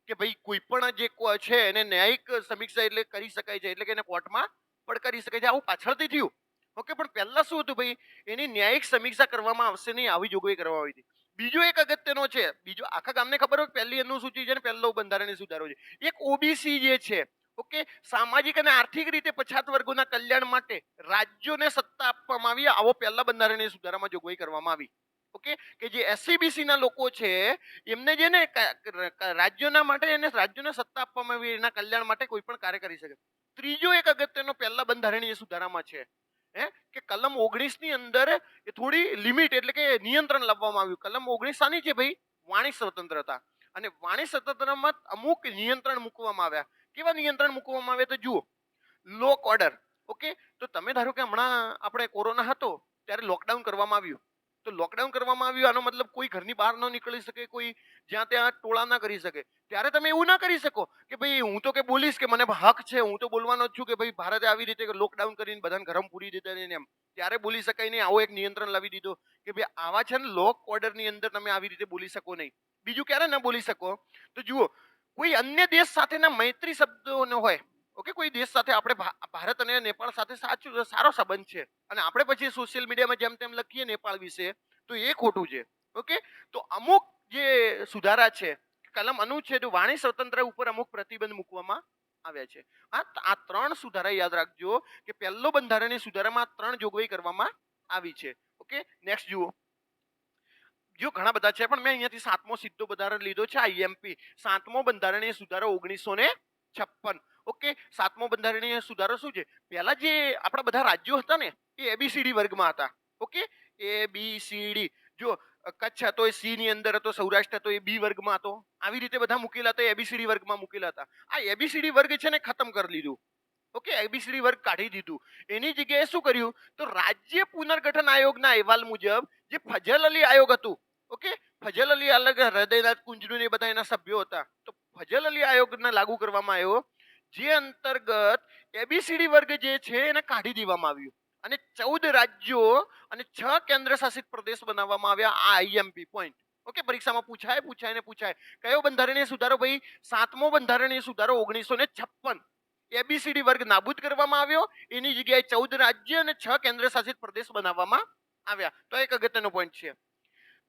કે ભાઈ કોઈ પણ જે છે એને ન્યાયિક સમીક્ષા એટલે કરી શકાય છે, એટલે કે એને કોર્ટમાં પડકારી શકાય છે. આવું પાછળથી થયું. ઓકે, પણ પહેલા શું હતું ભાઈ? એની ન્યાયિક સમીક્ષા કરવામાં આવશે નહીં, આવી જોગવાઈ કરવામાં આવી હતી. બીજો એક અગત્યનો છે, બીજો આખા ગામને ખબર હોય પહેલી અનુસૂચિ છે ને પહેલો બંધારણીય સુધારો છે. એક ઓબીસી જે છે, ઓકે, સામાજિક અને આર્થિક રીતે પછાત વર્ગોના કલ્યાણ માટે રાજ્યોને સત્તા આપવામાં આવી. આવો પહેલા બંધારણીય સુધારામાં જોગવાઈ કરવામાં આવી. ઓકે, કે જે એસસીબીસી ના લોકો છે એમને જે ને રાજ્યોના માટે એને રાજ્યોને સત્તા આપવામાં આવી એના કલ્યાણ માટે કોઈ પણ કાર્ય કરી શકે. ત્રીજો એક અગત્યનો પહેલા બંધારણીય સુધારામાં છે કે કલમ 19 ની અંદર એ થોડી લિમિટ એટલે કે નિયંત્રણ લાવવામાં આવ્યું. કલમ 19 સાની છે ભાઈ? વાણી સ્વતંત્રતા. અને વાણી સ્વતંત્રતામાં અમુક નિયંત્રણ મૂકવામાં આવ્યા. કેવા નિયંત્રણ મૂકવામાં આવ્યા તો જુઓ, લોક ઓર્ડર. ઓકે, તો તમે ધારો કે હમણાં આપણે કોરોના હતો ત્યારે લોકડાઉન કરવામાં આવ્યું. તો લોકડાઉન કરવામાં આવ્યું આનો મતલબ કોઈ ઘરની બહાર ન નીકળી શકે, કોઈ જ્યાં ત્યાં ટોળા ના કરી શકે. ત્યારે તમે એવું ના કરી શકો કે ભાઈ હું તો કે બોલીશ કે મને હક છે, હું તો બોલવાનો જ છું કે ભાઈ ભારતે આવી રીતે લોકડાઉન કરીને બધાને ઘરમ પૂરી દીધા ને એમ. ત્યારે બોલી શકાય નહીં. આવો એક નિયંત્રણ લાવી દીધો કે ભાઈ આવા છે ને લોક ઓર્ડર ની અંદર તમે આવી રીતે બોલી શકો નહીં. બીજું ક્યારે ના બોલી શકો તો જુઓ, કોઈ અન્ય દેશ સાથેના મૈત્રી શબ્દો ન હોય. ઓકે, કોઈ દેશ સાથે આપણે ભારત અને નેપાળ સાથે સારો સંબંધ છે અને આપણે પછી સોશિયલ મીડિયામાં જેમ તેમ લખીએ નેપાળ વિશે તો એ ખોટું છે. ઓકે, તો અમુક જે સુધારા છે કલમ અનુચ્છેદ વાણી સ્વતંત્ર ઉપર અમુક પ્રતિબંધ મૂકવામાં આવ્યા છે. આ ત્રણ સુધારા યાદ રાખજો કે પહેલો બંધારણીય સુધારામાં ત્રણ જોગવાઈ કરવામાં આવી છે. ઓકે, નેક્સ્ટ જુઓ. જો ઘણા બધા છે પણ મેં અહીંયાથી સાતમો સીધો બંધારણ લીધો છે, આઈએમપી. સાતમો બંધારણીય સુધારો 1956. ઓકે, સાતમો બંધારણીય સુધારો શું છે? પહેલા જે આપણા બધા રાજ્યો હતા ને એ એબીસીડી વર્ગમાં હતા. Okay, ABCD. જો કચ્છ હતો એ સી ની અંદર હતો, સૌરાષ્ટ્ર હતો એ બી વર્ગમાં હતો. આવી રીતે બધા મૂકેલા હતા, એબીસીડી વર્ગમાં મૂકેલા હતા. આ એબીસીડી વર્ગ છે ને ખતમ કરી લીધું. ઓકે, એબીસીડી વર્ગ કાઢી દીધું. એની જગ્યાએ શું કર્યું તો રાજ્ય પુનર્ગઠન આયોગના અહેવાલ મુજબ જે ફજલ અલી આયોગ હતું. ઓકે, ફજલ અલી અલગ હૃદયનાથ કુંજનું એ બધા એના સભ્યો હતા. તો ફજલ અલી આયોગને લાગુ કરવામાં આવ્યો જે અંતર્ગત એબીસીડી વર્ગ જે છે એને કાઢી દેવામાં આવ્યું અને 14 રાજ્યો અને 6 કેન્દ્ર શાસિત પ્રદેશ બનાવવામાં આવ્યા. આ આઈએમપી પોઈન્ટ. ઓકે, પરીક્ષામાં પૂછાય. કયો બંધારણીય સુધારો ભાઈ? સાતમો બંધારણીય સુધારો 1956. એબીસીડી વર્ગ નાબૂદ કરવામાં આવ્યો, એની જગ્યાએ 14 રાજ્ય અને 6 કેન્દ્ર શાસિત પ્રદેશ બનાવવામાં આવ્યા. તો એક અગત્યનો પોઈન્ટ છે.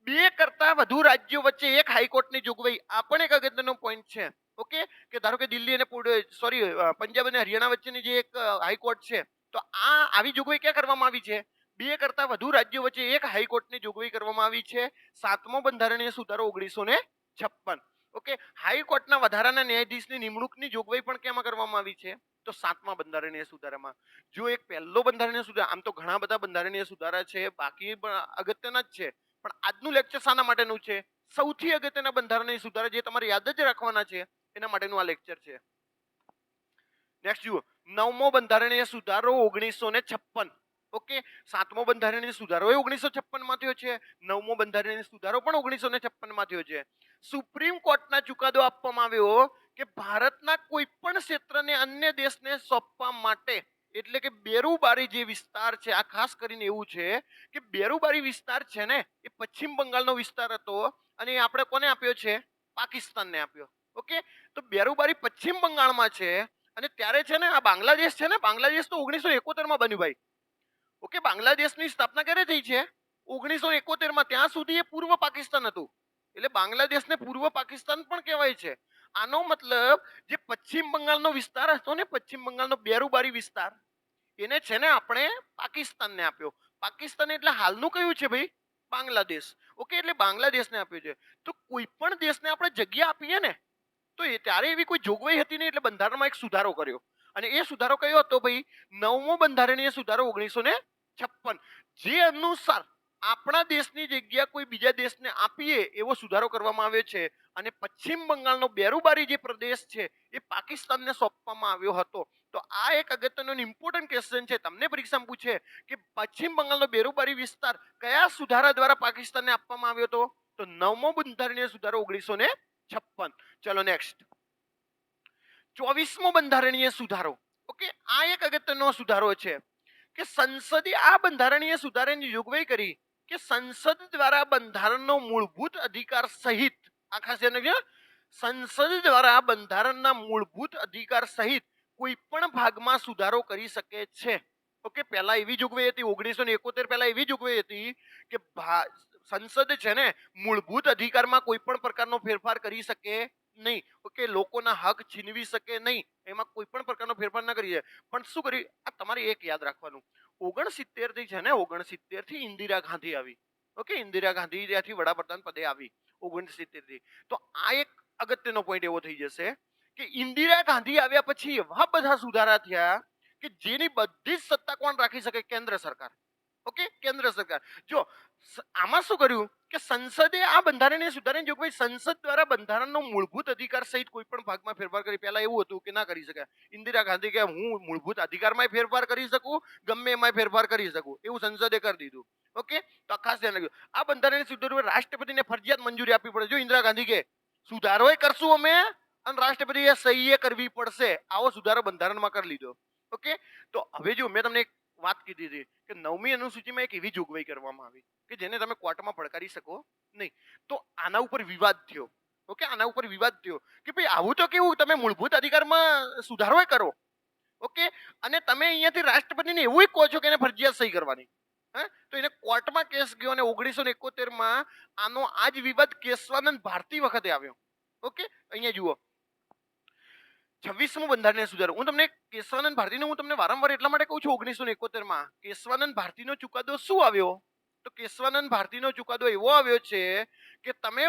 બે કરતા વધુ રાજ્યો વચ્ચે એક હાઈકોર્ટની જોગવાઈ. આ પણ એક અગત્યનો પોઈન્ટ છે. ઓકે, કે ધારો કે દિલ્હી અને પંજાબ અને હરિયાણા વચ્ચેની જે એક હાઈકોર્ટ છે તો આવી જોગવાઈ ક્યાં કરવામાં આવી છે? બે કરતા વધુ રાજ્યો વચ્ચે એક હાઈકોર્ટની જોગવાઈ કરવામાં આવી છે. સાતમો બંધારણીય સુધારો 1956. ઓકે, હાઈકોર્ટના વધારાના ન્યાયાધીશની નિમણૂકની જોગવાઈ પણ કેમાં કરવામાં આવી છે? તો સાતમા બંધારણીય સુધારામાં. જો એક પહેલો બંધારણીય સુધારા, આમ તો ઘણા બધા બંધારણીય સુધારા છે, બાકી પણ અગત્યના જ છે, પણ આજનું લેક્ચર શાના માટેનું છે? સૌથી અગત્યના બંધારણીય સુધારા જે તમારે યાદ જ રાખવાના છે એના માટેનું આ લેક્ચર છે. નેક્સ્ટ જુઓ, નવમો બંધારણીય સુધારો 1956. ઓકે, સાતમો બંધારણીય સુધારો 1956 માં થયો છે, નવમો બંધારણીય સુધારો પણ 1956 માં થયો છે. સુપ્રીમ કોર્ટના ચુકાદો આપવામાં આવ્યો કે ભારતના કોઈ પણ ક્ષેત્રને અન્ય દેશને સોંપવા માટે, એટલે કે બેરુબારી જે વિસ્તાર છે, આ ખાસ કરીને એવું છે કે બેરુબારી વિસ્તાર છે ને એ પશ્ચિમ બંગાળનો વિસ્તાર હતો અને એ આપણે કોને આપ્યો છે? પાકિસ્તાનને આપ્યો. ઓકે, તો બેરુબારી પશ્ચિમ બંગાળમાં છે અને ત્યારે છે ને આ બાંગ્લાદેશ છે ને, બાંગ્લાદેશ તો 1971 માં બન્યું ભાઈ. ઓકે, બાંગ્લાદેશની સ્થાપના ક્યારે થઈ છે? 1971 માં. ત્યાં સુધી એ પૂર્વ પાકિસ્તાન હતું, એટલે બાંગ્લાદેશને પૂર્વ પાકિસ્તાન પણ કહેવાય છે. આનો મતલબ જે પશ્ચિમ બંગાળનો વિસ્તાર હતો ને, પશ્ચિમ બંગાળનો બેરુબારી વિસ્તાર, એને છે ને આપણે પાકિસ્તાનને આપ્યો. પાકિસ્તાન એટલે હાલનું કયું છે ભાઈ? બાંગ્લાદેશ. ઓકે, એટલે બાંગ્લાદેશને આપ્યો છે. તો કોઈ પણ દેશને આપણે જગ્યા આપીએ ને તો એ ત્યારે એવી કોઈ જોગવાઈ હતી નહીં, એટલે બંધારણમાં એક સુધારો કર્યો અને એ સુધારો કયો હતો ભાઈ? નવમો બંધારણીય સુધારો 1956. જે અનુસાર આપણા દેશની જગ્યા કોઈ બીજા દેશને આપીએ એવો સુધારો કરવામાં આવ્યો છે અને પશ્ચિમ બંગાળનો બેરુબારી જે પ્રદેશ છે એ પાકિસ્તાનને સોંપવામાં આવ્યો હતો. તો આ એક અગત્યનો ઇમ્પોર્ટન્ટ ક્વેશ્ચન છે. તમને પરીક્ષામાં પૂછે કે પશ્ચિમ બંગાળનો બેરુબારી વિસ્તાર કયા સુધારા દ્વારા પાકિસ્તાનને આપવામાં આવ્યો હતો? તો નવમો બંધારણીય સુધારો 1956. ચલો નેક્સ્ટ, 24મો બંધારણીય સુધારો. ઓકે, આ એક અગત્યનો સુધારો છે કે સંસદે આ બંધારણીય સુધારાની જોગવાઈ કરી કે સંસદ દ્વારા બંધારણનો મૂળભૂત અધિકાર સહિત, આ ખાસ ધ્યાન રાખજો, સંસદ દ્વારા બંધારણના મૂળભૂત અધિકાર સહિત કોઈ પણ ભાગમાં સુધારો કરી શકે છે. ઓકે, પહેલા એવી જોગવાઈ હતી 1971 પહેલા એવી જોગવાઈ હતી કે સંસદ છે ને મૂળભૂત અધિકારમાં કોઈ પણ પ્રકારનો ફેરફાર કરી શકે નહીં. ઓકે, લોકોના હક છીનવી શકે નહીં, એમાં કોઈ પણ પ્રકારનો ફેરફાર ના કરી. પણ શું કર્યું? આ તમારે એક યાદ રાખવાનું, 69 થી છે ને 69 થી ઇન્દિરા ગાંધી આવી. ઓકે, ઇન્દિરા ગાંધી ત્યાંથી વડાપ્રધાન પદે આવી 69 થી. તો આ એક અગત્યનો પોઈન્ટ એવો થઈ જશે કે ઇન્દિરા ગાંધી આવ્યા પછી એવા બધા સુધારા થયા કે જેની બધી જ સત્તા કોણ રાખી શકે? કેન્દ્ર સરકાર. ઓકે, કેન્દ્ર સરકાર. જો આમાં શું કર્યું કે સંસદે આ બંધારણીય સુધારાની જોગવાઈ સંસદ દ્વારા બંધારણનો મૂળભૂત અધિકાર સહિત કોઈ પણ ભાગમાં ફેરફાર કરી. પહેલા એવું હતું કે ના કરી શકાય. ઇન્દિરા ગાંધી કે હું મૂળભૂત અધિકારમાં ફેરફાર કરી શકું, ગમે એમાં ફેરફાર કરી શકું, એવું સંસદે કરી દીધું. ઓકે, તો ખાસ ધ્યાન રાખજો. આ બંધારણીય સુધારા રાષ્ટ્રપતિને ફરજિયાત મંજૂરી આપવી પડે. જો ઇન્દિરા ગાંધી કે સુધારો કરશું અમે અને રાષ્ટ્રપતિએ સહી કરવી પડશે, આવો સુધારો બંધારણમાં કરી લીધો. ઓકે, તો હવે જો મેં તમને એક વાત કીધી હતી કે 9મી અનુસૂચિમાં એક એવી જોગવાઈ કરવામાં આવી કે જેને તમે કોર્ટમાં પડકારી શકો નહીં. તો આના ઉપર વિવાદ થયો. ઓકે, આના ઉપર વિવાદ થયો કે ભાઈ આવું તો કેવું, તમે મૂળભૂત અધિકારમાં સુધારો કરો, ઓકે, અને તમે અહીંયાથી રાષ્ટ્રપતિને એવું કહો છો કે એને ફરજિયાત સહી કરવાની. તો એને કોર્ટમાં કેસ ગયો અને 1971માં આનો આ જ વિવાદ કેશવાનંદ ભારતી વખતે આવ્યો. ઓકે, અહીંયા જુઓ 26મો બંધારણીય સુધારો. હું તમને કેશવાનંદ ભારતીનો હું તમને વારંવાર એટલા માટે કહું છું 1971માં કેશવાનંદ ભારતીનો ચુકાદો શું આવ્યો? તો કેશવાનંદ ભારતીનો ચુકાદો એવો આવ્યો છે કે તમે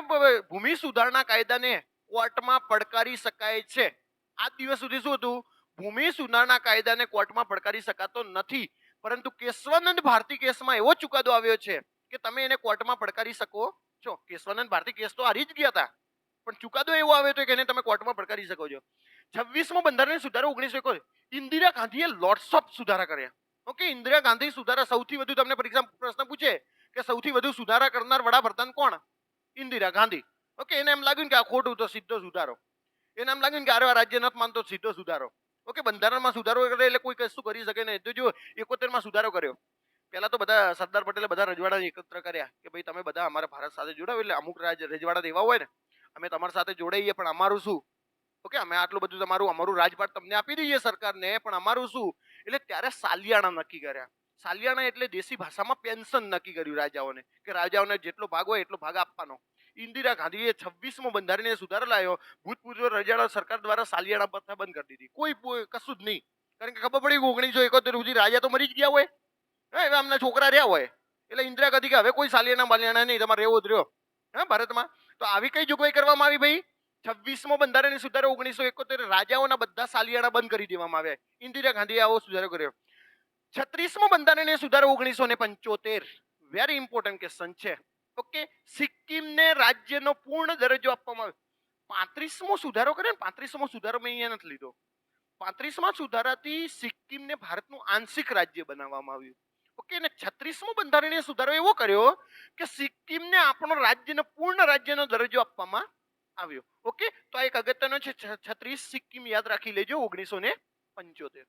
ભૂમિ સુધારણા કાયદાને કોર્ટમાં પડકારી શકાય છે. આજ દિવસ સુધી શું હતું? ભૂમિ સુધારણા કાયદાને કોર્ટમાં પડકારી શકાતો નથી. પરંતુ કેશવાનંદ ભારતી કેસમાં એવો ચુકાદો આવ્યો છે કે તમે એને કોર્ટમાં પડકારી શકો છો. કેશવાનંદ ભારતી કેસ તો હારી જ ગયા હતા, પણ ચુકાદો એવો આવ્યો હતો કે એને તમે કોર્ટમાં પડકારી શકો છો. 26મો બંધારણીય સુધારો 1971. ઇન્દિરા ગાંધીએ લોટ્સ ઓફ સુધારા કર્યા. ઓકે, ઇન્દિરા ગાંધી સુધારા સૌથી વધુ, તમને પરીક્ષા પ્રશ્ન પૂછે કે સૌથી વધુ સુધારા કરનાર વડાપ્રધાન કોણ? ઇન્દિરા ગાંધી. ઓકે, એને એમ લાગ્યું કે આ ખોટું, તો સીધો સુધારો. એને એમ લાગ્યું કે આ રાજ્ય નથી માનતો, સીધો સુધારો. ઓકે, બંધારણમાં સુધારો કરે એટલે કોઈ કશું કરી શકે નહીં. તો જો 71માં સુધારો કર્યો. પહેલા તો બધા સરદાર પટેલે બધા રજવાડા એકત્ર કર્યા કે ભાઈ તમે બધા અમારા ભારત સાથે જોડાવ. એટલે અમુક રજવાડા એવા હોય ને, અમે તમારી સાથે જોડાઈએ પણ અમારું શું? ઓકે, અમે આટલું બધું અમારું રાજપાટ તમને આપી દઈએ સરકારને, પણ અમારું શું? એટલે ત્યારે સાલિયાણા નક્કી કર્યા. સાલિયાણા એટલે દેશી ભાષામાં પેન્શન નક્કી કર્યું રાજાઓને, કે રાજાઓને જેટલો ભાગ હોય એટલો ભાગ આપવાનો. ઇન્દિરા ગાંધીએ 26મો બંધારણીય સુધારો લાવ્યો. ભૂતપૂર્વ રજાડા સરકાર દ્વારા સાલિયાણા પ્રથા બંધ કરી દીધી. કોઈ કશું જ નહીં, કારણ કે ખબર પડી 1971 સુધી રાજા તો મરી જ ગયા હોય, હવે આમના છોકરા રહ્યા હોય. એટલે ઇન્દિરા ગાંધી કે હવે કોઈ સાલિયાણા બાલિયાણા નહીં, તમારે રહેવો જ રહ્યો ભારતમાં. તો આવી કઈ જોગવાઈ કરવામાં આવી ભાઈ? 26મો બંધારણીય સુધારો 1971. રાજાઓના બધા સાલિયાણા બંધ કરી દેવામાં આવ્યા. ઇન્દિરા ગાંધીએ આવો સુધારો કર્યો. 36મો બંધારણીય સુધારો 1975. વેરી ઇમ્પોર્ટન્ટ ક્વેશ્ચન છે. ઓકે, સિક્કિમને રાજ્યનો પૂર્ણ દરજ્જો આપવામાં આવ્યો. 35મો સુધારો કર્યો ને, 35મો સુધારો મેં અહીંયા નથી લીધો. 35મા સુધારાથી સિક્કિમને ભારતનું આંશિક રાજ્ય બનાવવામાં આવ્યું. ઓકે, અને 36મો બંધારણીય સુધારો એવો કર્યો કે સિક્કિમને આપણો રાજ્યનો પૂર્ણ રાજ્યનો દરજ્જો આપવામાં આવ્યો. ઓકે, તો આ એક અગત્યનો છે. 36 સિક્કિમ યાદ રાખી લેજો 1975.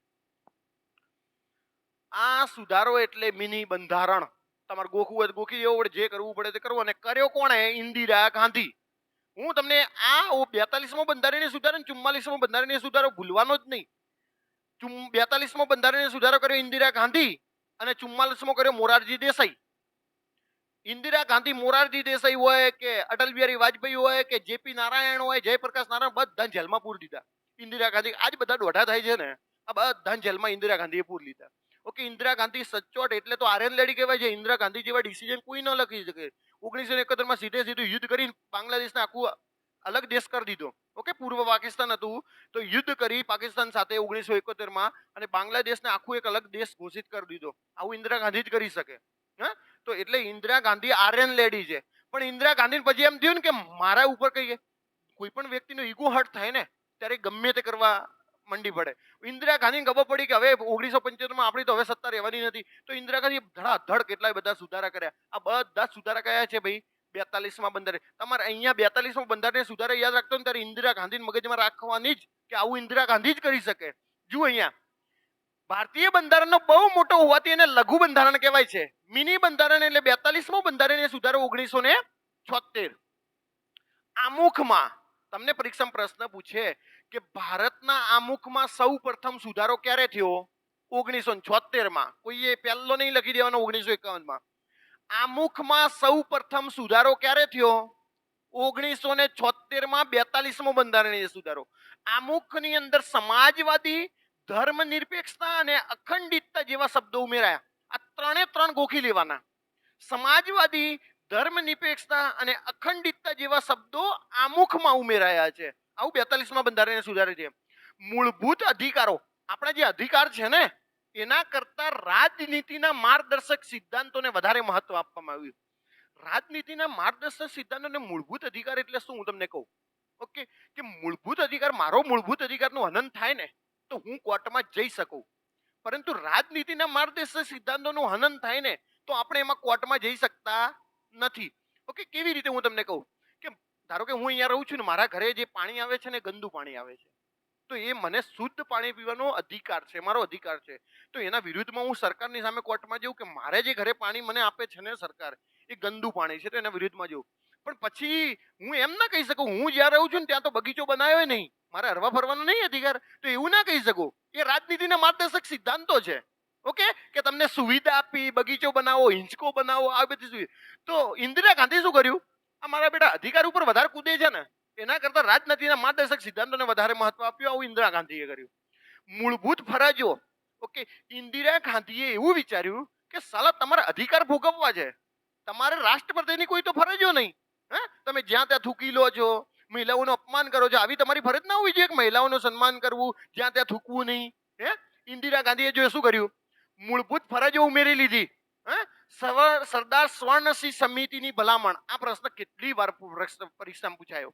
આ સુધારો એટલે મિની બંધારણ. તમારે ગોખવું હોય ગોખી દેવું પડે, જે કરવું પડે તે કરવું. અને કર્યો કોણે? ઇન્દિરા ગાંધી. હું તમને આ 42મો બંધારણીય સુધારો અને 44મો બંધારણીય સુધારો ભૂલવાનો જ નહીં. 42મો બંધારણીય સુધારો કર્યો ઇન્દિરા ગાંધી અને 44મો કર્યો મોરારજી દેસાઈ. ઇન્દિરા ગાંધી, મોરારજી દેસાઈ હોય કે અટલ બિહારી વાજપેયી હોય કે જેપી નારાયણ હોય, જયપ્રકાશ નારાયણ, બધા જેલમાં પૂરી દીધા. ઇન્દિરા ગાંધી આજ બધા દોઢા થાય છે ને, આ બધા જેલમાં ઇન્દિરા ગાંધીએ પૂરી લીધા. ઓકે, ઇન્દિરા ગાંધી સચોટ એટલે તો આર્યન લેડી કહેવાય છે. ઇન્દિરા ગાંધી જેવા ડિસિઝન કોઈ ન લખી શકે. 1971માં સીધે સીધું યુદ્ધ કરીને બાંગ્લાદેશને આખું અલગ દેશ કરી દીધો. ઓકે, પૂર્વ પાકિસ્તાન હતું તો યુદ્ધ કરી પાકિસ્તાન સાથે 1971માં અને બાંગ્લાદેશને આખું એક અલગ દેશ ઘોષિત કરી દીધો. આવું ઇન્દિરા ગાંધી જ કરી શકે. હા, તો એટલે ઇન્દિરા ગાંધી આર્યન લેડી છે. પણ ઇન્દિરા ગાંધી પછી એમ થયું ને કે મારા ઉપર કઈ કોઈ પણ વ્યક્તિનો ઈગો હર્ટ થાય ને ત્યારે ગમે તે કરવા મંડી પડે. ઇન્દિરા ગાંધીને ખબર પડી કે હવે 1975માં આપણી તો હવે સત્તા રહેવાની નથી, તો ઇન્દિરા ગાંધી ધડાધડ કેટલાય બધા સુધારા કર્યા. આ બધા સુધારા કયા છે ભાઈ? 42મા બંધારણ. તમારે અહીંયા 42મો બંધારણીય સુધારા યાદ રાખતો ને ત્યારે ઇન્દિરા ગાંધીને મગજમાં રાખવાની જ કે આવું ઇન્દિરા ગાંધી જ કરી શકે. જુઓ અહીંયા ભારતીય બંધારણનો બહુ મોટો હોવાથી એને લઘુ બંધારણ કહેવાય છે. મિની બંધારણ એટલે 42મો બંધારણીય સુધારો 1976. આમુખમાં તમને પરીક્ષામાં પ્રશ્ન પૂછે કે ભારતના આમુખમાં સૌ પ્રથમ સુધારો ક્યારે થયો? 1976માં. કોઈએ પહેલો નહીં લખી દેવાનો 1951માં. આમુખમાં સૌ પ્રથમ સુધારો ક્યારે થયો? 1976માં 42મો બંધારણીય સુધારો. આમુખની અંદર સમાજવાદી, ધર્મનિરપેક્ષતા અને અખંડિતતા જેવા શબ્દો ઉમેરાયા. આ ત્રણે ત્રણ ગોખી લેવાના. સમાજવાદી, ધર્મનિરપેક્ષતા અને અખંડિતતા જેવા શબ્દો આમુખમાં ઉમેરાયા છે. આવું 42માં બંધારણને સુધારે છે. મૂળભૂત અધિકારો, આપણા જે અધિકાર છે ને એના કરતા રાજનીતિના માર્ગદર્શક સિદ્ધાંતોને વધારે મહત્વ આપવામાં આવ્યું. રાજનીતિના માર્ગદર્શક સિદ્ધાંતોને મૂળભૂત અધિકાર એટલે શું હું તમને કહું. ઓકે, કે મૂળભૂત અધિકાર, મારો મૂળભૂત અધિકારનું હનન થાય ને તો હું કોર્ટમાં જઈ શકું, પરંતુ રાજનીતિના માર્ગદર્શક સિદ્ધાંતોનું હનન થાય ને તો આપણે એમાં કોર્ટમાં જઈ શકતા નથી. ઓકે, કેવી રીતે હું તમને કહું કે ધારો કે હું અહીંયા રહું છું ને મારા ઘરે જે પાણી આવે છે ને ગંદુ પાણી આવે છે, તો એ મને શુદ્ધ પાણી પીવાનો અધિકાર છે, મારો અધિકાર છે. તો એના વિરુદ્ધમાં હું સરકારની સામે કોર્ટમાં જઉં કે મારે જે ઘરે પાણી મને આપે છે ને સરકાર એ ગંદુ પાણી છે, તો એના વિરુદ્ધમાં જઉં. પણ પછી હું એમ ના કહી શકું હું જ્યાં રહું છું ને ત્યાં તો બગીચો બનાવ્યો નહીં, મારે હરવા ફરવાનો નહીં અધિકાર, તો એવું ના કહી શકું. એ રાજનીતિના માર્ગદર્શક સિદ્ધાંતો છે. ઓકે, કે તમને સુવિધા આપી, બગીચો બનાવો, હિંચકો બનાવો, આ બધી સુવિધા. તો ઇન્દિરા ગાંધી શું કર્યું, આ મારા બેટા અધિકાર ઉપર વધારે કૂદે છે ને એના કરતા રાજનીતિના માર્ગદર્શક સિદ્ધાંતોને વધારે મહત્વ આપ્યું. આવું ઇન્દિરા ગાંધીએ કર્યું. મૂળભૂત ફરજો, ઓકે, ઇન્દિરા ગાંધીએ એવું વિચાર્યું કે સાલા તમારા અધિકાર ભોગવવા છે, તમારે રાષ્ટ્રપતિની કોઈ તો ફરજો નહીં. તમે જ્યાં ત્યાં થૂકી લો છો, મહિલાઓનું અપમાન કરો છો, આવી તમારી ફરજ ના હોવી જોઈએ કે મહિલાઓનું સન્માન કરવું, જ્યાં ત્યાં થૂકવું નહીં. ઇન્દિરા ગાંધીએ જો શું કર્યું, મૂળભૂત ફરજો ઉમેરી લીધી. સરદાર સ્વર્ણસિંહ સમિતિની ભલામણ, આ પ્રશ્ન કેટલી વાર પરીક્ષામાં પૂછાયો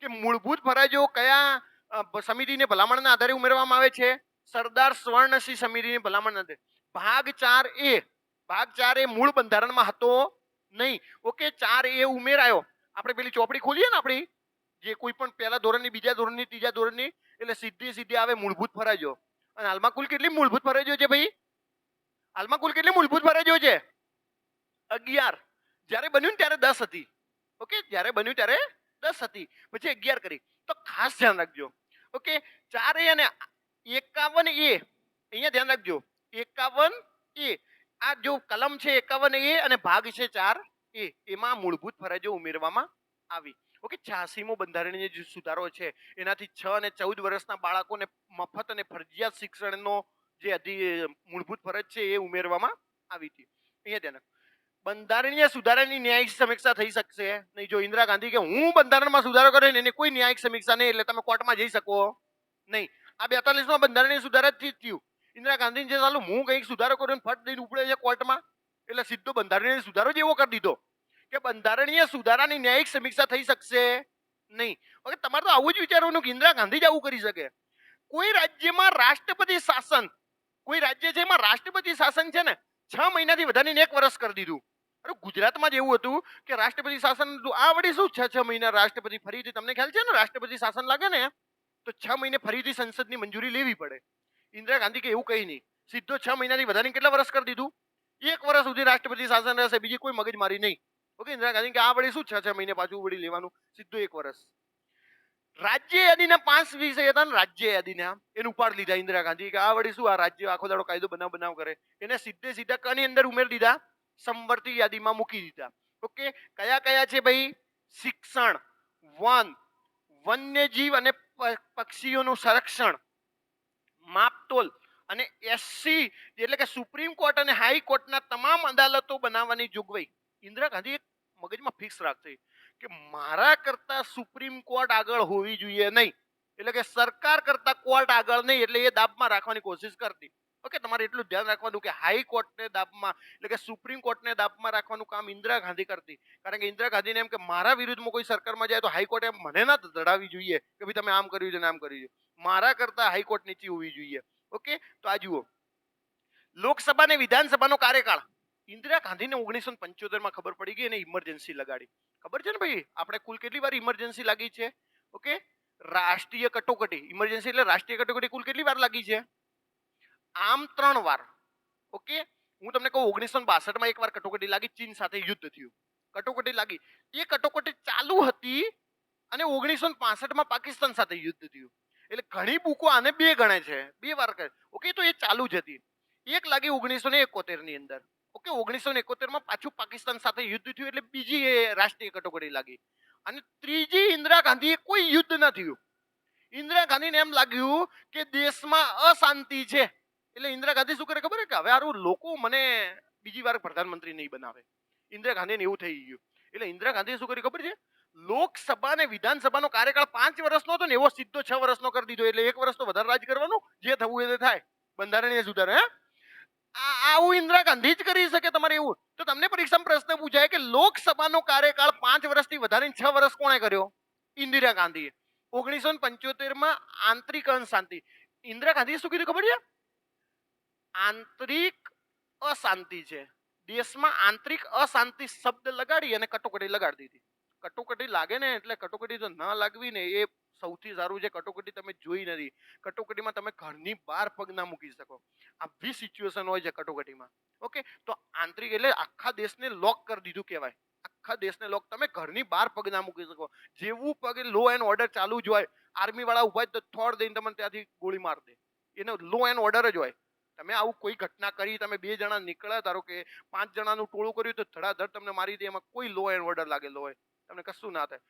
કે મૂળભૂત ફરજો કયા સમિતિની ભલામણના આધારે ઉમેરવામાં આવે છે? સરદાર સ્વર્ણસિંહ સમિતિની ભલામણ આધારે. ભાગ 4A, ભાગ 4A મૂળ બંધારણમાં હતો નહીં. Okay, 4A ઉમેરાયો. આપણે પેલી ચોપડી ખોલીએ ને આપણી, જે કોઈ પણ પહેલા ધોરણની, બીજા ધોરણની, ત્રીજા ધોરણની, એટલે સીધી આવે મૂળભૂત ફરજો. અને હાલમાં કુલ કેટલી મૂળભૂત ફરજો છે ભાઈ? હાલમાં કુલ કેટલી મૂળભૂત ફરજો છે? 11. જ્યારે બન્યું ને ત્યારે 10 હતી. ઓકે, જ્યારે બન્યું ત્યારે 10 હતી, પછી 11 કરી. તો ખાસ ધ્યાન રાખજો. ઓકે, 4A અને 51A, અહીંયા ધ્યાન રાખજો. 51A, આ જો કલમ છે 51A અને ભાગ છે 4A, એમાં મૂળભૂત ફરજો ઉમેરવામાં આવી. ઓકે, 86મો બંધારણીય જે સુધારો છે એનાથી 6 અને 14 વર્ષના બાળકોને મફત અને ફરજિયાત શિક્ષણનો જે મૂળભૂત ફરજ છે એ ઉમેરવામાં આવી હતી. અહીંયા ધ્યાન રાખો. બંધારણીય સુધારાની ન્યાયિક સમીક્ષા થઈ શકશે નહીં. જો ઇન્દિરા ગાંધી કે હું બંધારણમાં સુધારો કર્યો ને એની કોઈ ન્યાયિક સમીક્ષા નહીં, એટલે તમે કોર્ટમાં જઈ શકો નહીં. આ 42માં બંધારણીય સુધારાથી જ થયું. ઇન્દિરા ગાંધી જે ચાલુ હું કંઈક સુધારો કર્યો ને ફટ દઈને ઉપડે છે કોર્ટમાં, એટલે સીધો બંધારણીય સુધારો જ એવો કરી દીધો કે બંધારણીય સુધારાની ન્યાયિક સમીક્ષા થઈ શકશે નહીં. ઓકે, તમારે તો આવું જ વિચારવાનું કે ઇન્દિરા ગાંધી જ આવું કરી શકે. કોઈ રાજ્યમાં રાષ્ટ્રપતિ શાસન, કોઈ રાજ્ય છે એમાં રાષ્ટ્રપતિ શાસન છે ને 6 મહિનાથી વધારીને 1 વર્ષ કરી દીધું. અરે ગુજરાતમાં જ એવું હતું કે રાષ્ટ્રપતિ શાસન આ વળી શું 6 મહિના રાષ્ટ્રપતિ ફરીથી, તમને ખ્યાલ છે ને રાષ્ટ્રપતિ શાસન લાગે ને તો 6 મહિને ફરીથી સંસદની મંજૂરી લેવી પડે. ઇન્દિરા ગાંધી કે એવું કંઈ નહીં, સીધો 6 મહિનાથી વધારીને કેટલા વર્ષ કરી દીધું? 1 વર્ષ સુધી રાષ્ટ્રપતિ શાસન રહેશે, બીજી કોઈ મગજમારી નહીં. ઓકે, ઇન્દિરા ગાંધી કે આ વળી શું 6 મહિને પાછું વળી લેવાનું, સીધું 1 વર્ષ. રાજ્ય યાદીના 5 વિષય હતા ને, રાજ્ય યાદીના એને ઉપાડ લીધા ઇન્દિરા ગાંધી કે આ વળી શું આ રાજ્ય આખો દાડો કાયદો બનાવ કરે, એને સીધે કની અંદર ઉમેરી દીધા, સંવર્તી યાદીમાં મૂકી દીધા. ઓકે, કયા કયા છે ભાઈ? શિક્ષણ, વન, વન્યજીવ અને પક્ષીઓનું સંરક્ષણ, માપતોલ અને SC એટલે કે સુપ્રીમ કોર્ટ અને હાઈકોર્ટના તમામ અદાલતો બનાવવાની જોગવાઈ. ઇન્દિરા ગાંધી એક મગજમાં ફિક્સ રાખશે કે મારા કરતા સુપ્રીમ કોર્ટ આગળ હોવી જોઈએ નહીં, એટલે કે સરકાર કરતા કોર્ટ આગળ નહીં, એટલે એ દાબમાં રાખવાની કોશિશ કરતી. ઓકે, તમારે એટલું ધ્યાન રાખવાનું કે હાઈકોર્ટને દાબમાં એટલે કે સુપ્રીમ કોર્ટને દાબમાં રાખવાનું કામ ઇન્દિરા ગાંધી કરતી. કારણ કે ઇન્દિરા ગાંધીને એમ કે મારા વિરુદ્ધમાં કોઈ સરકારમાં જાય તો હાઈકોર્ટ એમ મને ના દડાવી જોઈએ કે ભાઈ તમે આમ કર્યું છે ને આમ કર્યું છે, મારા કરતા હાઈકોર્ટ નીચી હોવી જોઈએ. ઓકે, તો આ જુઓ લોકસભા અને વિધાનસભાનો કાર્યકાળ. ઇન્દિરા ગાંધીને 1975માં ખબર પડી ગઈ અને ઇમરજન્સી લગાડી. ખબર છે ને ભાઈ આપણે કુલ કેટલી વાર ઇમરજન્સી લાગી છે? ઓકે, રાષ્ટ્રીય કટોકટી, ઇમરજન્સી એટલે રાષ્ટ્રીય કટોકટી કુલ કેટલી વાર લાગી છે? આમ 3 વાર. ઓકે, હું તમને કહું 1962માં એક વાર કટોકટી લાગી, ચીન સાથે યુદ્ધ થયું, કટોકટી લાગી. એ કટોકટી ચાલુ હતી અને 1965માં પાકિસ્તાન સાથે યુદ્ધ થયું. એટલે ઘણી બુકો આને 2 ગણે છે, 2 વાર કરે. ઓકે, તો એ ચાલુ જ હતી. એક લાગી 1971 ની અંદર. ઓકે, 1971માં પાછું પાકિસ્તાન સાથે યુદ્ધ થયું, એટલે બીજી એ રાષ્ટ્રીય કટોકટી લાગી. અને ત્રીજી ઇન્દિરા ગાંધીએ કોઈ યુદ્ધ ન થયું. ઇન્દિરા ગાંધીને એમ લાગ્યું કે દેશમાં અશાંતિ છે, એટલે ઇન્દિરા ગાંધી શું કરે ખબર છે કે હવે આરું લોકો મને બીજી વાર પ્રધાનમંત્રી નહીં બનાવે. ઇન્દિરા ગાંધીને એવું થઈ ગયું. એટલે ઇન્દિરા ગાંધીએ શું કર્યું ખબર છે? લોકસભા અને વિધાનસભાનો કાર્યકાળ 5 વર્ષનો હતો ને એવો સીધો 6 વર્ષનો કરી દીધો. એટલે 1 વર્ષ તો વધારે રાજ કરવાનું, જે થવું એ થાય. બંધારણીય સુધારો આવું ઇન્દિરા ગાંધી જ કરી શકે. તમારે એવું તો તમને પરીક્ષામાં પ્રશ્ન પૂછાય કે લોકસભાનો કાર્યકાળ 5 વર્ષથી વધારીને 6 વર્ષ કોણે કર્યો? ઇન્દિરા ગાંધીએ. 1975 આંતરિક અશાંતિ. ઇન્દિરા ગાંધીએ શું કીધું ખબર છે? આંતરિક અશાંતિ છે. દેશમાં આંતરિક અશાંતિ શબ્દ લગાડી અને કટોકટી લગાડી દીધી. કટોકટી લાગે ને એટલે કટોકટી તો ના લાગવી ને એ સૌથી સારું છે. કટોકટી તમે જોઈ નથી. કટોકટીમાં તમે ઘરની બહાર પગ ના મૂકી શકો. આવી સિચ્યુએશન હોય છે કટોકટીમાં. ઓકે, તો આંતરિક એટલે આખા દેશને લોક કરી દીધું કહેવાય. આખા દેશને લોક. તમે ઘરની બહાર પગ ના મૂકી શકો. જેવું પગ લો એન્ડ ઓર્ડર ચાલુ જ હોય, આર્મી વાળા ઉભા તો થોડ દઈને તમને ત્યાંથી ગોળી માર દે. એનો લો એન્ડ ઓર્ડર જ હોય. તમે આવું કોઈ ઘટના કરી, તમે 2 જણા નીકળ્યા, ધારો કે 5 જણાનું ટોળું કર્યું તો ધડાધડ તમને મારી દે. એમાં કોઈ લો એન્ડ ઓર્ડર લાગેલો હોય, તમને કશું ના થાય.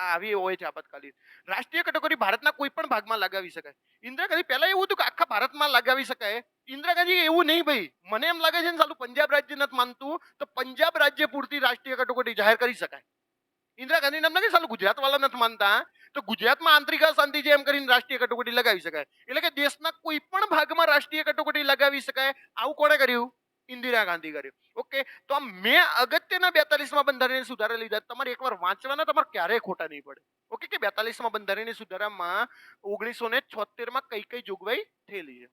આવી હોય છે આપાતકાલીન. રાષ્ટ્રીય કટોકટી ભારતના કોઈ પણ ભાગમાં લગાવી શકાય. ઇન્દિરા ગાંધી પહેલા એવું હતું કે આખા ભારતમાં લગાવી શકાય. ઇન્દિરા ગાંધી એવું નહીં ભાઈ. મને એમ લાગે છે ને સાલું પંજાબ રાજ્ય નથી માનતું, તો પંજાબ રાજ્ય પૂરતી રાષ્ટ્રીય કટોકટી જાહેર કરી શકાય. ઇન્દિરા ગાંધી નામ નથી સાલું ગુજરાત વાળા નથી માનતા, તો ગુજરાતમાં આંતરિક અશાંતિ છે એમ કરીને રાષ્ટ્રીય કટોકટી લગાવી શકાય. એટલે કે દેશના કોઈ પણ ભાગમાં રાષ્ટ્રીય કટોકટી લગાવી શકાય. આવું કોણે કર્યું? ઇન્દિરા ગાંધી કર્યું. ઓકે, તો આ મેં અગત્યના 42માં બંધારણીય સુધારા લીધા. તમારે એકવાર વાંચવાના, તમારે ક્યારેય ખોટા નહીં પડે. ઓકે, કે 42માં બંધારણીય સુધારામાં 1976માં કઈ કઈ જોગવાઈ થયેલી છે.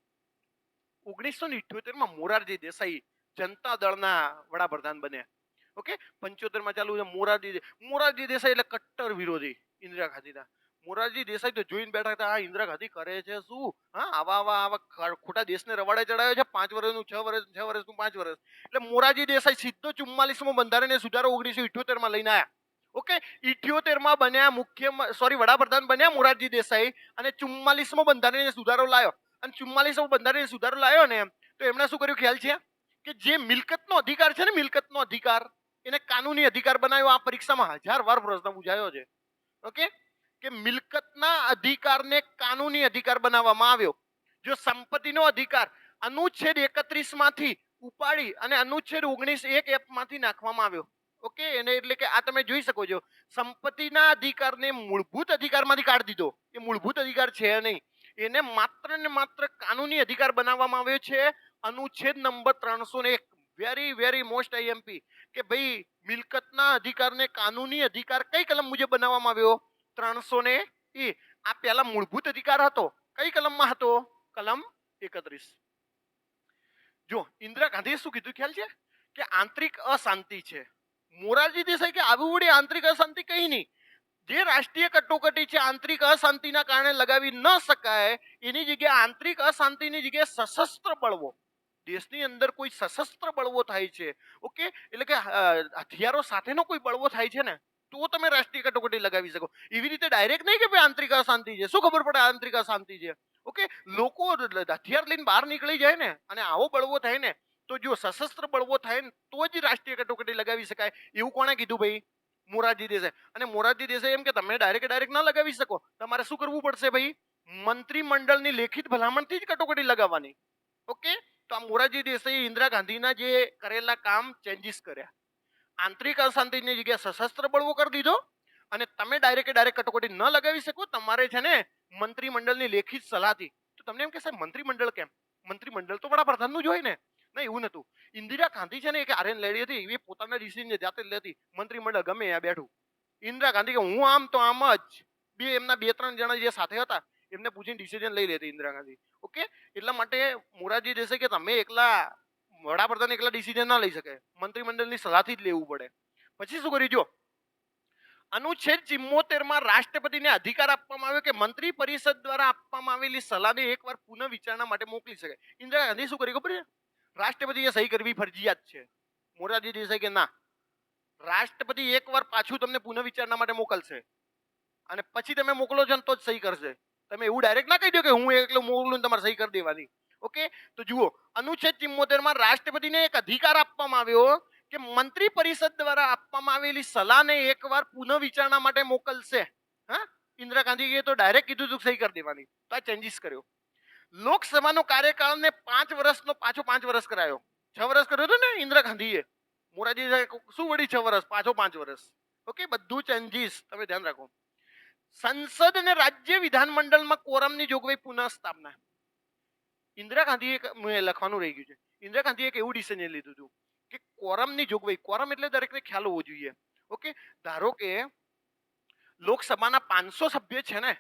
1978માં મોરારજી દેસાઈ જનતા દળના વડાપ્રધાન બન્યા. ઓકે, 75માં ચાલુ છે મોરારજી દેસાઈ એટલે કટ્ટર વિરોધી ઇન્દિરા ગાંધીના. મોરારજી દેસાઈ તો જોઈને બેઠા હતા, આ ઇન્દિરા ગાંધી કરે છે શું? આવા ખોટા દેશને રવાડે ચડાવ્યો છે. 5 વર્ષનું 6 વર્ષ, 6 વર્ષનું 5 વર્ષ. એટલે મોરારજી દેસાઈ સીધો 44મો બંધારણીય સુધારો 1978માં લઈને આવ્યા. ઓકે, 78માં બન્યા વડાપ્રધાન બન્યા મોરારજી દેસાઈ, અને 44મો બંધારણીય સુધારો લાવ્યો. અને 44મો બંધારણીય સુધારો લાવ્યો ને, તો એમણે શું કર્યું ખ્યાલ છે? કે જે મિલકતનો અધિકાર છે ને, મિલકતનો અધિકાર, એને કાનૂની અધિકાર બનાવ્યો. આ પરીક્ષામાં 1000 વાર પ્રશ્ન પૂછાયો છે. ઓકે, કે મિલકતના અધિકારને કાનૂની અધિકાર બનાવવામાં આવ્યો. જો સંપત્તિનો અધિકાર અનુચ્છેદ 31 માંથી ઉપાડી અને અનુચ્છેદ 19(1) માંથી નાખવામાં આવ્યો. ઓકે, એને એટલે કે આ તમે જોઈ શકો છો, સંપત્તિના અધિકારને મૂળભૂત અધિકારમાંથી કાઢી દીધો. એ મૂળભૂત અધિકાર છે નહીં, એને માત્ર ને માત્ર કાનૂની અધિકાર બનાવવામાં આવ્યો છે. અનુચ્છેદ નંબર 301. વેરી મોસ્ટ આઈએમપી, કે ભાઈ મિલકતના અધિકારને કાનૂની અધિકાર કઈ કલમ મુજબ બનાવવામાં આવ્યો? 300 આ પહેલા મૂળભૂત અધિકાર હતો. કઈ કલમમાં હતો? કલમ 31. જો ઇન્દિરા ગાંધીએ શું કીધું ખ્યાલ છે? કે આંતરિક અશાંતિ છે. મોરારજી દેસાઈ કે આવી વળી આંતરિક અશાંતિ કઈ નહીં. જે રાષ્ટ્રીય કટોકટી છે આંતરિક અશાંતિના કારણે લગાવી ન શકાય, એની જગ્યાએ આંતરિક અશાંતિની જગ્યાએ સશસ્ત્ર બળવો, દેશની અંદર કોઈ સશસ્ત્ર બળવો થાય છે. ઓકે, એટલે કે હથિયારો સાથેનો કોઈ બળવો થાય છે ને, તો તમે રાષ્ટ્રીય કટોકટી લગાવી શકો. એવી રીતે ડાયરેક્ટ નહીં કે ભાઈ આંતરિક અશાંતિ છે. શું ખબર પડે આંતરિક અશાંતિ છે? ઓકે, લોકો હથિયાર લઈને બહાર નીકળી જાય ને, અને આવો બળવો થાય ને, તો જો સશસ્ત્ર બળવો થાય ને તો જ રાષ્ટ્રીય કટોકટી લગાવી શકાય. એવું કોણે કીધું ભાઈ? મોરારજી દેસાઈ. અને મોરારજી દેસાઈ એમ કે તમે ડાયરેક્ટ ના લગાવી શકો. તમારે શું કરવું પડશે ભાઈ? મંત્રીમંડળની લેખિત ભલામણથી જ કટોકટી લગાવવાની. ઓકે, તો આ મોરારજી દેસાઈ ઇન્દિરા ગાંધીના જે કરેલા કામ ચેન્જીસ કર્યા. આંતરિક અશાંતિની જગ્યાએ સશસ્ત્ર બળવો કરી દીધો, અને તમે ડાયરેક્ટ કટોકટી ન લગાવી શકો. તમારે છે ને મંત્રીમંડળની લેખિત સલાહથી. તો તમને એમ કે સાહેબ મંત્રીમંડળ કેમ? મંત્રીમંડળ તો વડાપ્રધાનનું જ હોય ને. ના, એવું નતું. ઇન્દિરા ગાંધી છે ને એક આર્યન લેડી હતી, એ પોતાના ડિસિઝન જાતે જ લેતી. મંત્રીમંડળ ગમે ત્યાં બેઠું. ઇન્દિરા ગાંધી કે હું આમ તો આમ જ. એમના 2-3 જણા જે સાથે હતા એમને પૂછીને ડિસિઝન લઈ લેતી ઇન્દિરા ગાંધી. ઓકે, એટલા માટે મોરારજી દેસાઈ કે તમે એકલા વડાપ્રધાન એકલા ડિસિઝન ના લઈ શકે, મંત્રીમંડળની સલાહથી જ લેવું પડે. પછી શું કર્યું? જો અનુચ્છેદ 74માં રાષ્ટ્રપતિને અધિકાર આપવામાં આવ્યો કે મંત્રી પરિષદ દ્વારા આપવામાં આવેલી સલાહને એકવાર પુનઃ વિચારણા માટે મોકલી શકે. ઇન્દિરા ગાંધી શું કરી ખબર છે? રાષ્ટ્રપતિએ સહી કરવી ફરજિયાત છે. મોરારજી દેસાઈ કે ના, રાષ્ટ્રપતિ એકવાર પાછું તમને પુનઃ વિચારણા માટે મોકલશે, અને પછી તમે મોકલો છો તો જ સહી કરશે. તમે એવું ડાયરેક્ટ ના કહી દો કે હું એકલો મોકલું તમારે સહી કરી દેવાની. ઓકે, તો જુઓ અનુચ્છેદ 74માં રાષ્ટ્રપતિને એક અધિકાર આપવામાં આવ્યો કે મંત્રી પરિષદ દ્વારા આપવામાં આવેલી સલાહને એકવાર પુનઃ વિચારણા માટે મોકલશે. ઇન્દિરા ગાંધીએ તો ડાયરેક્ટ કીધું તું સહી કરી દેવાની. તો આ ચેન્જીસ કર્યો. લોકસભાનો કાર્યકાળને 5 વર્ષનો પાછો 5 વર્ષ કરાયો. 6 વર્ષ કર્યો હતો ને ઇન્દિરા ગાંધીએ. મોરારજી દેસાઈ શું વળી 6 વર્ષ, પાછો 5 વર્ષ. ઓકે, બધું ચેન્જીસ તમે ધ્યાન રાખો. સંસદ અને રાજ્ય વિધાનમંડળમાં કોરમની જોગવાઈ પુનઃ સ્થાપના. ઇન્દિરા ગાંધીએ લખવાનું રહી ગયું છે. ઇન્દિરા ગાંધીએ એક એવું ડિસિઝન લીધું હતું કે કોરમની જોગવાઈ, કોરમ એટલે દરેકને ખ્યાલ હોવો જોઈએ. ઓકે, ધારો કે લોકસભાના 500 સભ્ય છે ને,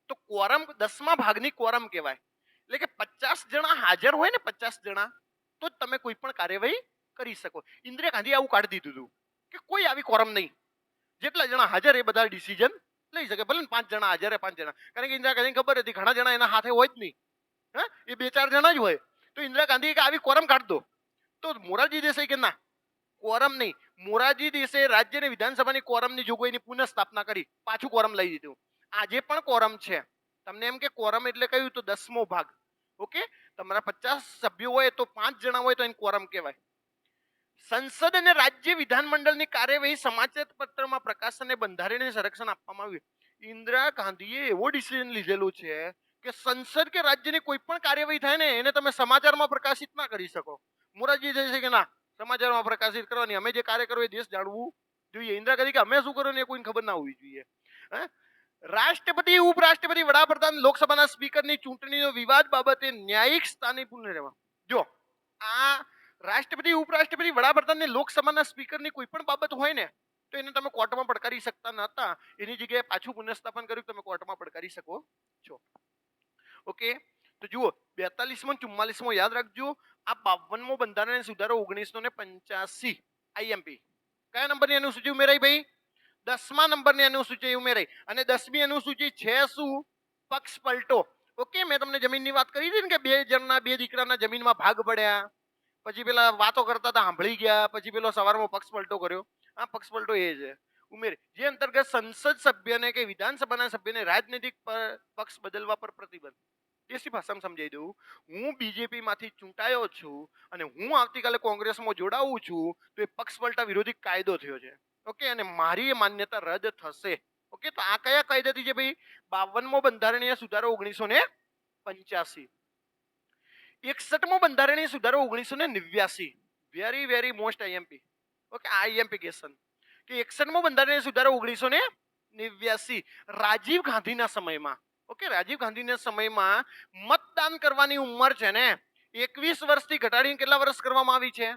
તો કોરમ 10મા ભાગની કોરમ કહેવાય. એટલે કે 50 જણા હાજર હોય ને, 50 જણા, તો જ તમે કોઈ પણ કાર્યવાહી કરી શકો. ઇન્દિરા ગાંધીએ આવું કાઢી દીધું હતું કે કોઈ આવી કોરમ નહીં, જેટલા જણા હાજર એ બધા ડિસિઝન લઈ શકે. ભલે 5 જણા હાજર, 5 જણા, કારણ કે ઇન્દિરા ગાંધીને ખબર હતી ઘણા જણા એના હાથે હોય જ નહીં, હા, એ 2-4 જણા જ હોય. તો ઇન્દિરા ગાંધી કે આવી કોરમ કાઢ દો. તો મોરારજી દેસાઈ કે ના, કોરમ નહીં. મોરારજી દેસાઈ રાજ્ય અને વિધાનસભાની કોરમની જોગવાઈની પુનઃ સ્થાપના કરી, પાછું કોરમ લઈ દીધું. આજે પણ કોરમ છે. તમને એમ કે કોરમ એટલે કયું, તો 10મો ભાગ. ઓકે, તમારા 50 સભ્યો હોય તો 5 જણા હોય તો એને કોરમ કહેવાય. સંસદ અને રાજ્ય વિધાનમંડળની કાર્યવાહી સમાચાર પત્રમાં પ્રકાશન અને બંધારણીય સંરક્ષણ આપવામાં આવ્યું. ઇન્દિરા ગાંધીએ એવો ડિસિઝન લીધેલો છે કે સંસદ કે રાજ્યની કોઈ પણ કાર્યવાહી થાય ને, એને તમે સમાચારમાં પ્રકાશિત ના કરી શકો. મોરારજી દેસાઈ કે ના, સમાચારમાં પ્રકાશિત કરવાની, અમે જે કાર્ય કરવું એ દેશ જાણવું જોઈએ. ઇન્દિરા ગાંધી કે અમે શું કરો ને એ કોઈને ખબર ના હોવી જોઈએ. રાષ્ટ્રપતિ, ઉપરાષ્ટ્રપતિ, વડાપ્રધાન, લોકસભાના સ્પીકરની ચૂંટણીનો વિવાદ બાબતે ન્યાયિક સ્થાને પુનઃ રહેવા. જો આ રાષ્ટ્રપતિ, ઉપરાષ્ટ્રપતિ, વડાપ્રધાન ને લોકસભાના સ્પીકરની કોઈ પણ બાબત હોય ને, તો એને તમે કોર્ટમાં પડકારી શકતા નહોતા. એની જગ્યાએ પાછું પુનઃસ્થાપન કર્યું, તમે કોર્ટમાં પડકારી શકો છો. ઓકે, તો જુઓ 42મો 44મો યાદ રાખજો. આ 52મો બંધારણ સુધારો 1985 આઈએમપી. કયા નંબરની અનુસૂચિ ઉમેરાઈ ભાઈ? 10મા નંબરની અનુસૂચિ ઉમેરાઈ. અને 10મી અનુસૂચિ છે શું? પક્ષ પલટો. ઓકે, મેં તમને જમીનની વાત કરી હતી ને કે 2 જણના 2 દીકરાના જમીનમાં ભાગ પડ્યા, પછી પેલા વાતો કરતા હતા સાંભળી ગયા, પછી પેલો સવારમાં પક્ષ પલટો કર્યો. આ પક્ષ પલટો એ છે ઉમેર, જે અંતર્ગત સંસદ સભ્યને કે વિધાનસભાના સભ્યને રાજનૈતિક પક્ષ બદલવા પર પ્રતિબંધ. દેશી ભાષામાં સમજાવી દઉં, હું બીજેપી માંથી ચૂંટાયો છું અને હું આવતીકાલે કોંગ્રેસમાં જોડાવું છું, તો એ પક્ષ પલટા વિરોધી કાયદો થયો છે. ઓકે, અને મારી એ માન્યતા રદ થશે. ઓકે, તો આ કયા કાયદાથી છે ભાઈ? 52મો બંધારણીય સુધારો 1985. 61મો બંધારણીય સુધારો 1989. Very very most IMP. Okay, IMP question કે 61મો બંધારણીય સુધારો 1989 રાજીવ ગાંધીના સમયમાં. ઓકે, રાજીવ ગાંધીના સમયમાં મતદાન કરવાની ઉંમર છે ને 21 વર્ષથી ઘટાડીને કેટલા વર્ષ કરવામાં આવી છે?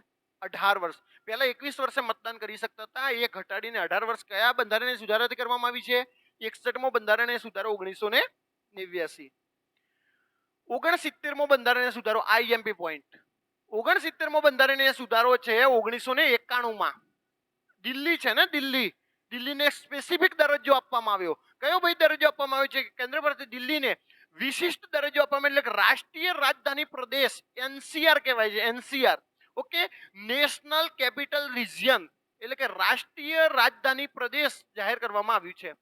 18 વર્ષ. પહેલા 21 વર્ષે મતદાન કરી શકતા હતા, એ ઘટાડીને 18 વર્ષ કયા બંધારણીય સુધારાથી કરવામાં આવી છે? 61મો બંધારણીય સુધારો 1989. 69મો બંધારણીય સુધારો આઈએમપી પોઈન્ટ. 69મો બંધારણીય સુધારો છે 1991માં. દિલ્હી છે ને, દિલ્હીને સ્પેસિફિક દરજ્જો આપવામાં આવ્યો. કયો ભાઈ દરજ્જો આપવામાં આવ્યો છે? કેન્દ્ર પરથી દિલ્હીને વિશિષ્ટ દરજ્જો આપવામાં, એટલે રાષ્ટ્રીય રાજધાની પ્રદેશ, એનસીઆર કહેવાય છે, NCR. Okay, national capital region, એટલે કે રાષ્ટ્રીય રાજધાની પ્રદેશ જાહેર કરવામાં આવ્યું છે,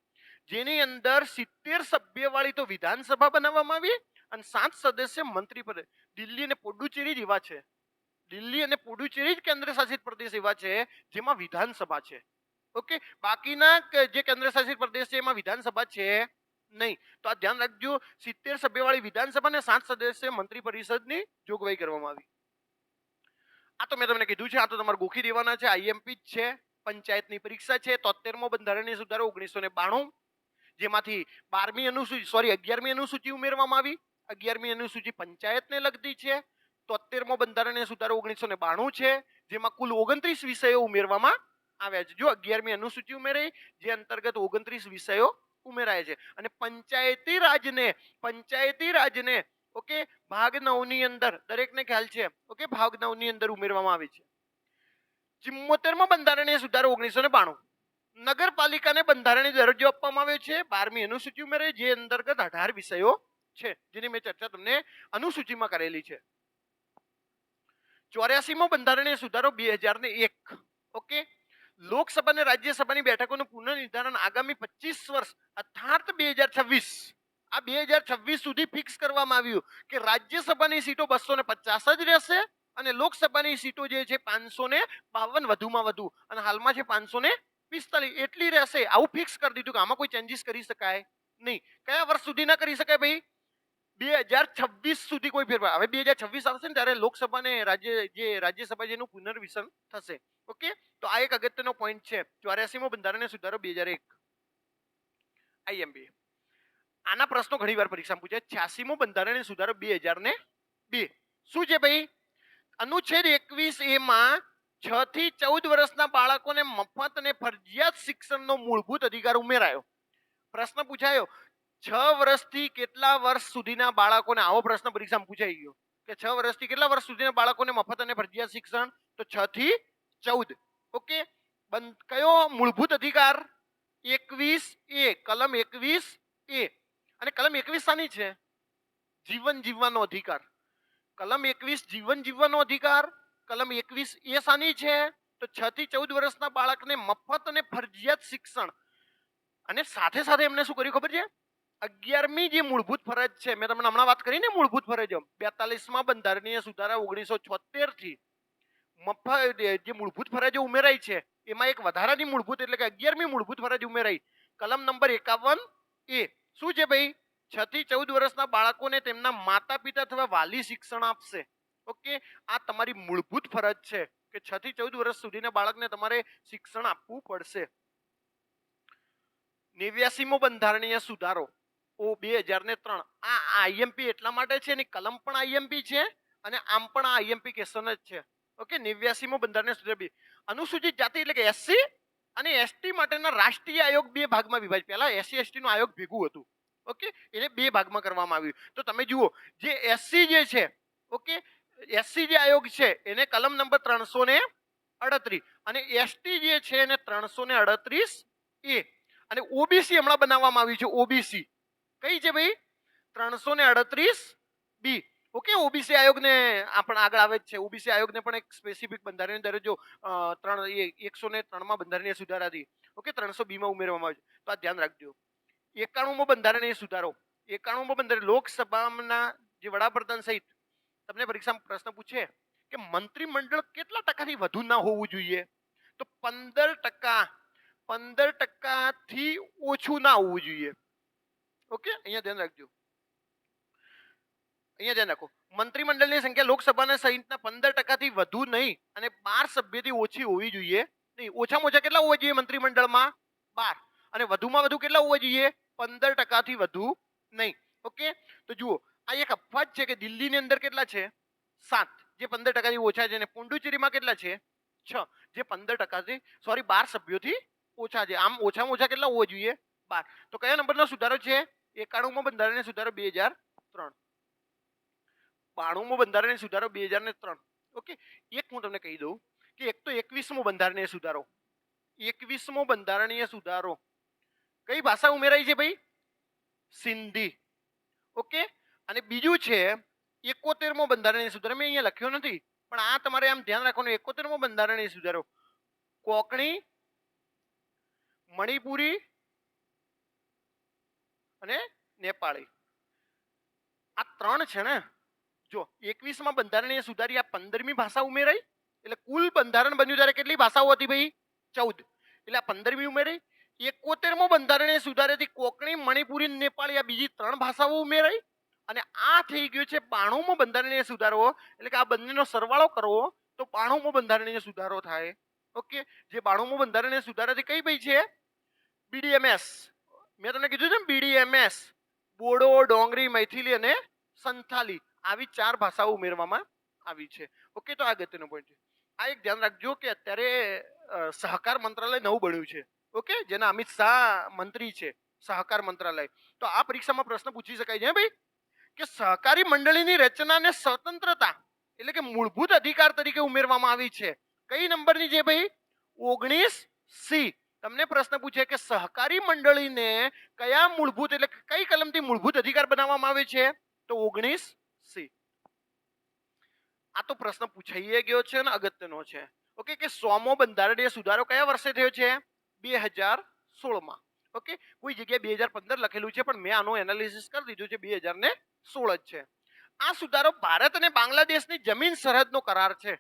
જેની અંદર 70 સભ્યવાળી તો વિધાનસભા બનાવવામાં આવી અને 7 સદસ્ય મંત્રી પદ. દિલ્હી અને પુડુચેરી જ એવા છે, દિલ્હી અને પુડુચેરી જ કેન્દ્ર શાસિત પ્રદેશ એવા છે જેમાં વિધાનસભા છે. ઓકે, બાકીના જે કેન્દ્ર શાસિત પ્રદેશ છે એમાં વિધાનસભા છે નહીં. તો આ ધ્યાન રાખજો, 70 સભ્યવાળી વિધાનસભા અને 7 સદસ્ય મંત્રી પરિષદની જોગવાઈ કરવામાં આવી. આ તો મેં તમને કીધું છે, આ તો તમારે ગોખી દેવાના છે, આઈએમપી જ છે. પંચાયતની પરીક્ષા છે. 73મો બંધારણીય સુધારો 1992, જેમાંથી 11મી અનુસૂચિ ઉમેરવામાં આવી. 11મી અનુસૂચિ પંચાયતને લગતી છે. 73મો બંધારણીય સુધારો 1992 છે, જેમાં કુલ 29 વિષયો ઉમેરવામાં આવ્યા છે. જો 11મી અનુસૂચિ ઉમેરાઈ, જે અંતર્ગત 29 વિષયો ઉમેરાય છે. અને પંચાયતી રાજને ઓકે ભાગ 9 ની અંદર દરેકને ખ્યાલ છે, ઓકે, ભાગ 9 ની અંદર ઉમેરવામાં આવી છે. 74મો બંધારણીય સુધારો 1992. નગરપાલિકાને બંધારણીય દરજ્જો આપવામાં આવ્યો છે. 12મી અનુસૂચિ ઉમેરાઈ, જે અંતર્ગત 18 વિષયો છે, જેની મેં ચર્ચા તમને અનુસૂચિમાં કરેલી છે. 84મો બંધારણીય સુધારો 2001. ઓકે, લોકસભા અને રાજ્યસભાની બેઠકોનું પુનઃનિર્ધારણ આગામી 25 વર્ષ અર્થાત 2026, આ 2026 સુધી ફિક્સ કરવામાં આવ્યું કે રાજ્યસભાની સીટો 250 જ રહેશે અને લોકસભાની સીટો જે છે 552 વધુમાં વધુ, અને હાલમાં છે 545 એટલી રહેશે. આવું ફિક્સ કરી દીધું કે આમાં કોઈ ચેન્જીસ કરી શકાય નહીં. કયા વર્ષ સુધી ના કરી શકાય ભાઈ? 2026 સુધી કોઈ ફેરફાર. હવે 2026 આવશે ને ત્યારે લોકસભા ને રાજ્યસભા જેનું પુનર્વિસન થશે. ઓકે, તો આ એક અગત્યનો પોઈન્ટ છે. 84મો બંધારણીય સુધારો 2001 આઈએમપી. આના પ્રશ્નો ઘણી વાર પરીક્ષામાં પૂછાય. 86મો બંધારણીય સુધારો 2002 શું છે ભાઈ? અનુચ્છેદ 21A માં 6 થી 14 વર્ષના બાળકોને મફત અને ફરજિયાત શિક્ષણનો મૂળભૂત અધિકાર ઉમેરાયો. પ્રશ્ન પૂછાયો 6 વર્ષથી કેટલા વર્ષ સુધીના બાળકોને, આવો પ્રશ્ન પરીક્ષામાં પૂછાઈ ગયો કે 6 વર્ષથી કેટલા વર્ષ સુધીના બાળકોને મફત અને ફરજિયાત શિક્ષણ, તો 6 થી 14. ઓકે, કયો મૂળભૂત અધિકાર? 21A, કલમ 21A. અને કલમ 21 શાની છે? જીવન જીવવાનો અધિકાર. કલમ 21 જીવન જીવવાનો અધિકાર. કલમ 21A શાની છે? તો 6 થી 14 વર્ષના બાળકને મફત અને ફરજિયાત શિક્ષણ. અને સાથે સાથે એમને શું કર્યું ખબર છે? 11મી જે મૂળભૂત ફરજ છે, મેં તમને હમણાં વાત કરી ને મૂળભૂત ફરજો, 42મા બંધારણીય સુધારા 1976 થી મફત જે મૂળભૂત ફરજો ઉમેરાઈ છે એમાં એક વધારાની મૂળભૂત એટલે કે 11મી મૂળભૂત ફરજ ઉમેરાઈ. કલમ નંબર 51A. શું છે ભાઈ? 6 થી 14 વર્ષના બાળકોને તેમના માતા પિતા અથવા વાલી શિક્ષણ આપશે. ઓકે, આ તમારી મૂળભૂત ફરજ છે કે 6 થી 14 વર્ષ સુધીના બાળકને તમારે શિક્ષણ આપવું પડશે. 89મો બંધારણીય સુધારો 2003. આ આઈએમપી એટલા માટે છે, એની કલમ પણ આઈએમપી છે અને આમ પણ આ આઈએમપી ક્વેશ્ચન જ છે. ઓકે, 89મો બંધારણીય સુધારો. અનુસૂચિત જાતિ એટલે કે એસસી અને એસટી માટેના રાષ્ટ્રીય આયોગ બે ભાગમાં વિભાજિત. પહેલા એસસી એસટી નું આયોગ ભેગું હતું. ઓકે, એને બે ભાગમાં કરવામાં આવ્યું. તો તમે જુઓ, જે એસસી જે છે, ઓકે, એસસી જે આયોગ છે એને કલમ નંબર 338 અને એસટી જે છે એને 338A. અને ઓબીસી હમણાં બનાવવામાં આવ્યું છે. ઓબીસી કઈ છે ભાઈ? 338B. ઓકે, ઓબીસી આયોગને આપણે આગળ આવે છે. ઓબીસી આયોગને પણ એક સ્પેસિફિક બંધારણીય દરજ્જો 103માં બંધારણીય સુધારાથી ઓકે 300B માં ઉમેરવામાં આવ્યો છે. તો આ ધ્યાન રાખજો. 91મો બંધારણીય સુધારો. 91મો બંધારણ લોકસભાના જે વડાપ્રધાન સહિત તમને પરીક્ષામાં પ્રશ્ન પૂછે કે મંત્રીમંડળ કેટલા ટકાથી વધુ ના હોવું જોઈએ? તો 15%. 15% થી ઓછું ના હોવું જોઈએ. ઓકે, અહીંયા ધ્યાન રાખજો. અહીંયા ધ્યાન રાખો, મંત્રીમંડળની સંખ્યા લોકસભાના સહિતના 15% થી વધુ નહીં અને 12 સભ્યથી ઓછી હોવી જોઈએ નહીં. ઓછામાં ઓછા કેટલા હોવા જોઈએ મંત્રીમંડળમાં? 12. અને વધુમાં વધુ કેટલા હોવા જોઈએ? 15% થી વધુ નહીં. ઓકે, તો જુઓ, આ એક અફવા છે કે દિલ્હીની અંદર કેટલા છે? 7, જે 15% થી ઓછા છે, અને પુડુચેરીમાં કેટલા છે? 6, જે 15% થી 12 સભ્યોથી ઓછા છે. આમ ઓછામાં ઓછા કેટલા હોવા જોઈએ? 12. તો કયા નંબરનો સુધારો છે? 91મો બંધારણીય સુધારો 2003. 92મો બંધારણીય સુધારો 2003. ઓકે, એક હું તમને કહી દઉં કે એક તો 21મો બંધારણીય સુધારો. 21મો બંધારણીય સુધારો કઈ ભાષા ઉમેરાઈ છે ભાઈ? સિંધી. ઓકે, અને બીજું છે 71મો બંધારણીય સુધારો. મેં અહીંયા લખ્યો નથી પણ આ તમારે આમ ધ્યાન રાખવાનું. 71મો બંધારણીય સુધારો કોંકણી, મણિપુરી અને નેપાળી. આ ત્રણ છે ને. જો 21માં બંધારણીય સુધારી આ 15મી ભાષા ઉમેરાઈ એટલે કુલ બંધારણ બન્યું ત્યારે કેટલી ભાષાઓ હતી ભાઈ? 14. એટલે આ 15મી ઉમેરાઈ. 71મો બંધારણીય સુધારાથી કોંકણી, મણિપુરી, નેપાળી આ બીજી 3 ભાષાઓ ઉમેરાઈ. અને આ થઈ ગયો છે 92મો બંધારણીય સુધારો. એટલે કે આ બંનેનો સરવાળો કરવો તો 92મો બંધારણીય સુધારો થાય. ઓકે, જે 92મો બંધારણીય સુધારાથી કઈ ભાઈ છે? બીડીએમએસ. મેં તમને કીધું છે ને બીડીએમએસ, બોડો, ડોંગરી, મૈથિલી અને સંથાલી, આવી 4 ભાષાઓ ઉમેરવામાં આવી છે. ઓકે, તો આ અગત્યનો પોઈન્ટ છે. આ એક ધ્યાન રાખજો કે અત્યારે સહકાર મંત્રાલય નવું બન્યું છે. ઓકે, જેના અમિત શાહ મંત્રી છે, સહકાર મંત્રાલય. તો આ પરીક્ષામાં પ્રશ્ન પૂછી શકાય છે ભાઈ કે સહકારી મંડળીની રચનાને સ્વતંત્રતા એટલે કે મૂળભૂત અધિકાર તરીકે ઉમેરવામાં આવી છે. કઈ નંબરની છે ભાઈ? 19C. તમને પ્રશ્ન પૂછે કે સહકારી મંડળીને કયા મૂળભૂત એટલે કઈ કલમથી મૂળભૂત અધિકાર બનાવવામાં આવે છે? તો 19C. આ તો પ્રશ્ન પૂછાઈ ગયો છે અને અગત્યનો છે. ઓકે, કે 100મો બંધારણીય સુધારો કયા વર્ષે થયો છે? 2016માં. ઓકે, કોઈ જગ્યાએ 2015 લખેલું છે પણ મેં આનો એનાલિસિસ કરી દીધું છે 2016 જ છે. આ સુધારો ભારત અને બાંગ્લાદેશની જમીન સરહદનો કરાર છે.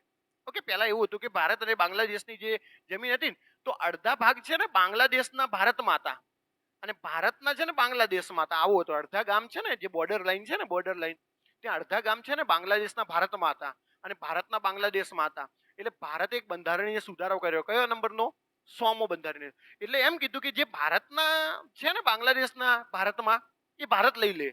ઓકે, પહેલા એવું હતું કે ભારત અને બાંગ્લાદેશની જે જમીન હતી તો અડધા ભાગ છે ને બાંગ્લાદેશના ભારતમાં હતા અને ભારતના છે ને બાંગ્લાદેશમાં હતા. આવું હતું. અડધા ગામ છે ને જે બોર્ડર લાઈન છે ને, બોર્ડર લાઈન, ત્યાં અડધા ગામ છે ને બાંગ્લાદેશના ભારતમાં હતા અને ભારતના બાંગ્લાદેશમાં હતા. એટલે ભારતે એક બંધારણીય સુધારો કર્યો. કયો નંબરનો? 100મો બંધારણીય. એટલે એમ કીધું કે જે ભારતના છે ને બાંગ્લાદેશના ભારતમાં, એ ભારત લઈ લે,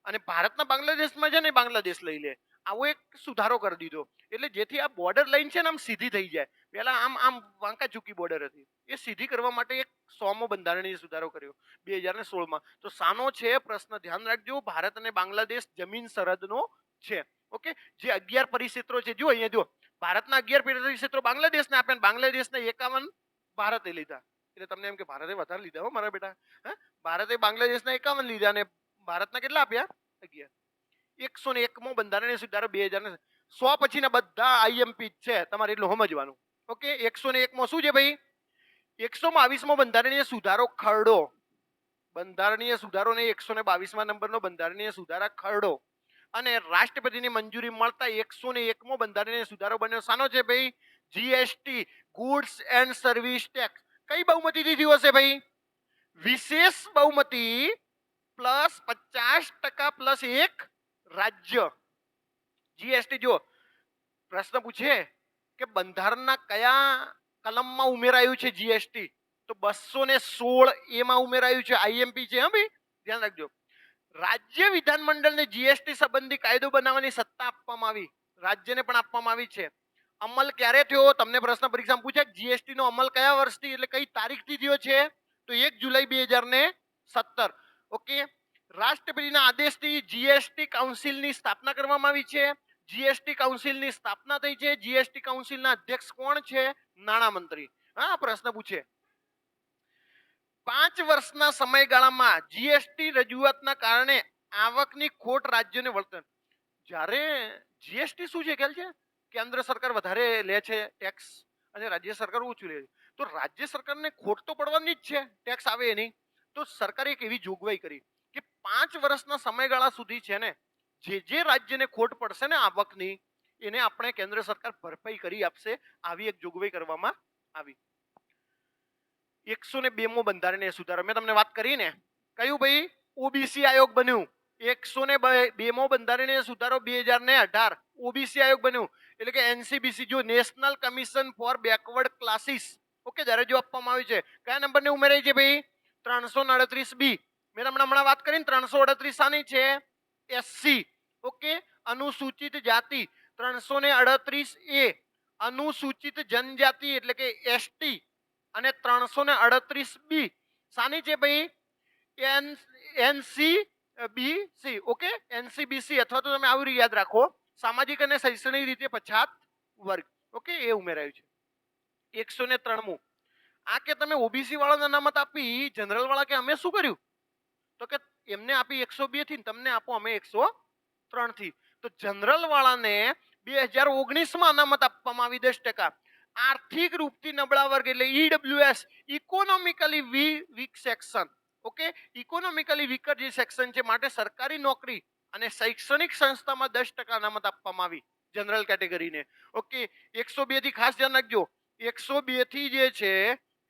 અને ભારતના બાંગ્લાદેશમાં છે ને બાંગ્લાદેશ લઈ લે. આવો એક સુધારો કરી દીધો. એટલે જેથી આ બોર્ડર લાઈન છે ને આમ સીધી થઈ જાય. પહેલા આમ આમ વાંકા ચૂકી બોર્ડર હતી, એ સીધી કરવા માટે એક 100મો બંધારણીય સુધારો કર્યો 2016માં. તો સાનો છે પ્રશ્ન, ધ્યાન રાખજો. ભારત અને બાંગ્લાદેશ જમીન સરહદનો છે. ઓકે, જે 11 પરિક્ષેત્રો છે, જો અહીંયા જો, ભારતના 11 પરિક્ષેત્રો બાંગ્લાદેશને આપ્યા, બાંગ્લાદેશના 51 ભારતે લીધા. એટલે તમને એમ કે ભારતે વધારે લીધા હો મારા બેટા. હા, ભારતે બાંગ્લાદેશના 51 લીધા અને ભારતના કેટલા આપ્યા? 11. 101મો બંધારણીય સુધારો 2000. પછીના બધા આઈએમપી છે તમારે, એટલું સમજવાનું. ઓકે, 101મો શું છે ભાઈ? 122મો બંધારણીય સુધારો ખરડો. બંધારણીય સુધારો ને 122મા નંબરનો બંધારણીય સુધારા ખરડો. અને રાષ્ટ્રપતિની મંજૂરી મળતા 101મો બંધારણીય સુધારો બન્યો. સાનો છે ભાઈ? GST, goods and service tax. કઈ બહુમતીથી થયો હશે ભાઈ? વિશેષ બહુમતી પ્લસ 50% પ્લસ 1 રાજ્ય. જીએસટી જો પ્રશ્ન પૂછે કે બંધારણના કયા કલમમાં ઉમેરાયું છે જીએસટી, તો 216 એમાં ઉમેરાયું છે. આઈએમપી છે. હા ભાઈ, ધ્યાન રાખજો. રાજ્ય વિધાનમંડળને જીએસટી સંબંધી કાયદો બનાવવાની સત્તા આપવામાં આવી. રાજ્યને પણ આપવામાં આવી છે. અમલ ક્યારે થયો? તમને પ્રશ્ન પરીક્ષામાં પૂછે જીએસટી નો અમલ કયા વર્ષથી, એટલે કઈ તારીખથી થયો છે? તો 1 જુલાઈ 2017. ઓકે, રાષ્ટ્રપતિના આદેશથી જીએસટી કાઉન્સિલની સ્થાપના કરવામાં આવી છે. જીએસટી કાઉન્સિલની સ્થાપના થઈ છે. જીએસટી કાઉન્સિલના અધ્યક્ષ કોણ છે? નાણામંત્રી. હા, પ્રશ્ન પૂછે. 5 વર્ષના સમયગાળામાં જીએસટી રજૂઆતના કારણે આવકની ખોટ રાજ્યોને વળતર. જ્યારે જીએસટી શું છે ખ્યાલ છે? કેન્દ્ર સરકાર વધારે લે છે ટેક્સ અને રાજ્ય સરકાર ઓછું લે છે. તો રાજ્ય સરકારને ખોટ તો પડવાની જ છે, ટેક્સ આવે એની. તો સરકારે એક એવી જોગવાઈ કરી કે 5 વર્ષના સમયગાળા સુધી છે ને જે રાજ્યને ખોટ પડશે ને આવકની, એને આપણે કેન્દ્ર સરકાર ભરપાઈ કરી આપશે. આવી એક જોગવાઈ કરવામાં આવી. 102મો બંધારણીય સુધારો મેં તમને વાત કરી ને. કયું ભાઈ? ઓબીસી આયોગ બન્યું. 102મો બંધારણીય સુધારો 2018 ઓબીસી આયોગ બન્યું. એટલે કે એનસીબીસી, જો national commission four backward classes. Okay, દરજ્જો આપવામાં આવ્યો છે. કયા નંબરને ઉમેરાય છે ભાઈ? 338 બી. મેં હમણાં વાત કરીને 338 સાની છે? એસસી. ઓકે, અનુસૂચિત જાતિ. 338 એ અનુસૂચિત જનજાતિ એટલે કે એસટી. અને 338 બી સાની છે ભાઈ? એનસીબીસી. ઓકે, એનસીબીસી અથવા તો તમે આવી યાદ રાખો, સામાજિક અને શૈક્ષણિક રીતે પછાત વર્ગ. ઓકે, એ ઉમેરાયું છે. 103મું. આ કે તમે ઓબીસી વાળાને અનામત આપી, જનરલ વાળા કે અમે શું કર્યું? તો કે એમને આપી 102 થી, તમને આપો અમે 103 થી. તો જનરલ વાળાને 2019માં અનામત આપવામાં આવી 10%. આર્થિક રૂપથી નબળા વર્ગ એટલે EWS, economically weak section. Okay, economically weaker જે સેક્શન છે માટે સરકારી નોકરી અને શૈક્ષણિક સંસ્થામાં 10% અનામત આપવામાં આવી જનરલ કેટેગરીને. ઓકે, 102 થી ખાસ ધ્યાન રાખજો. 102 થી જે છે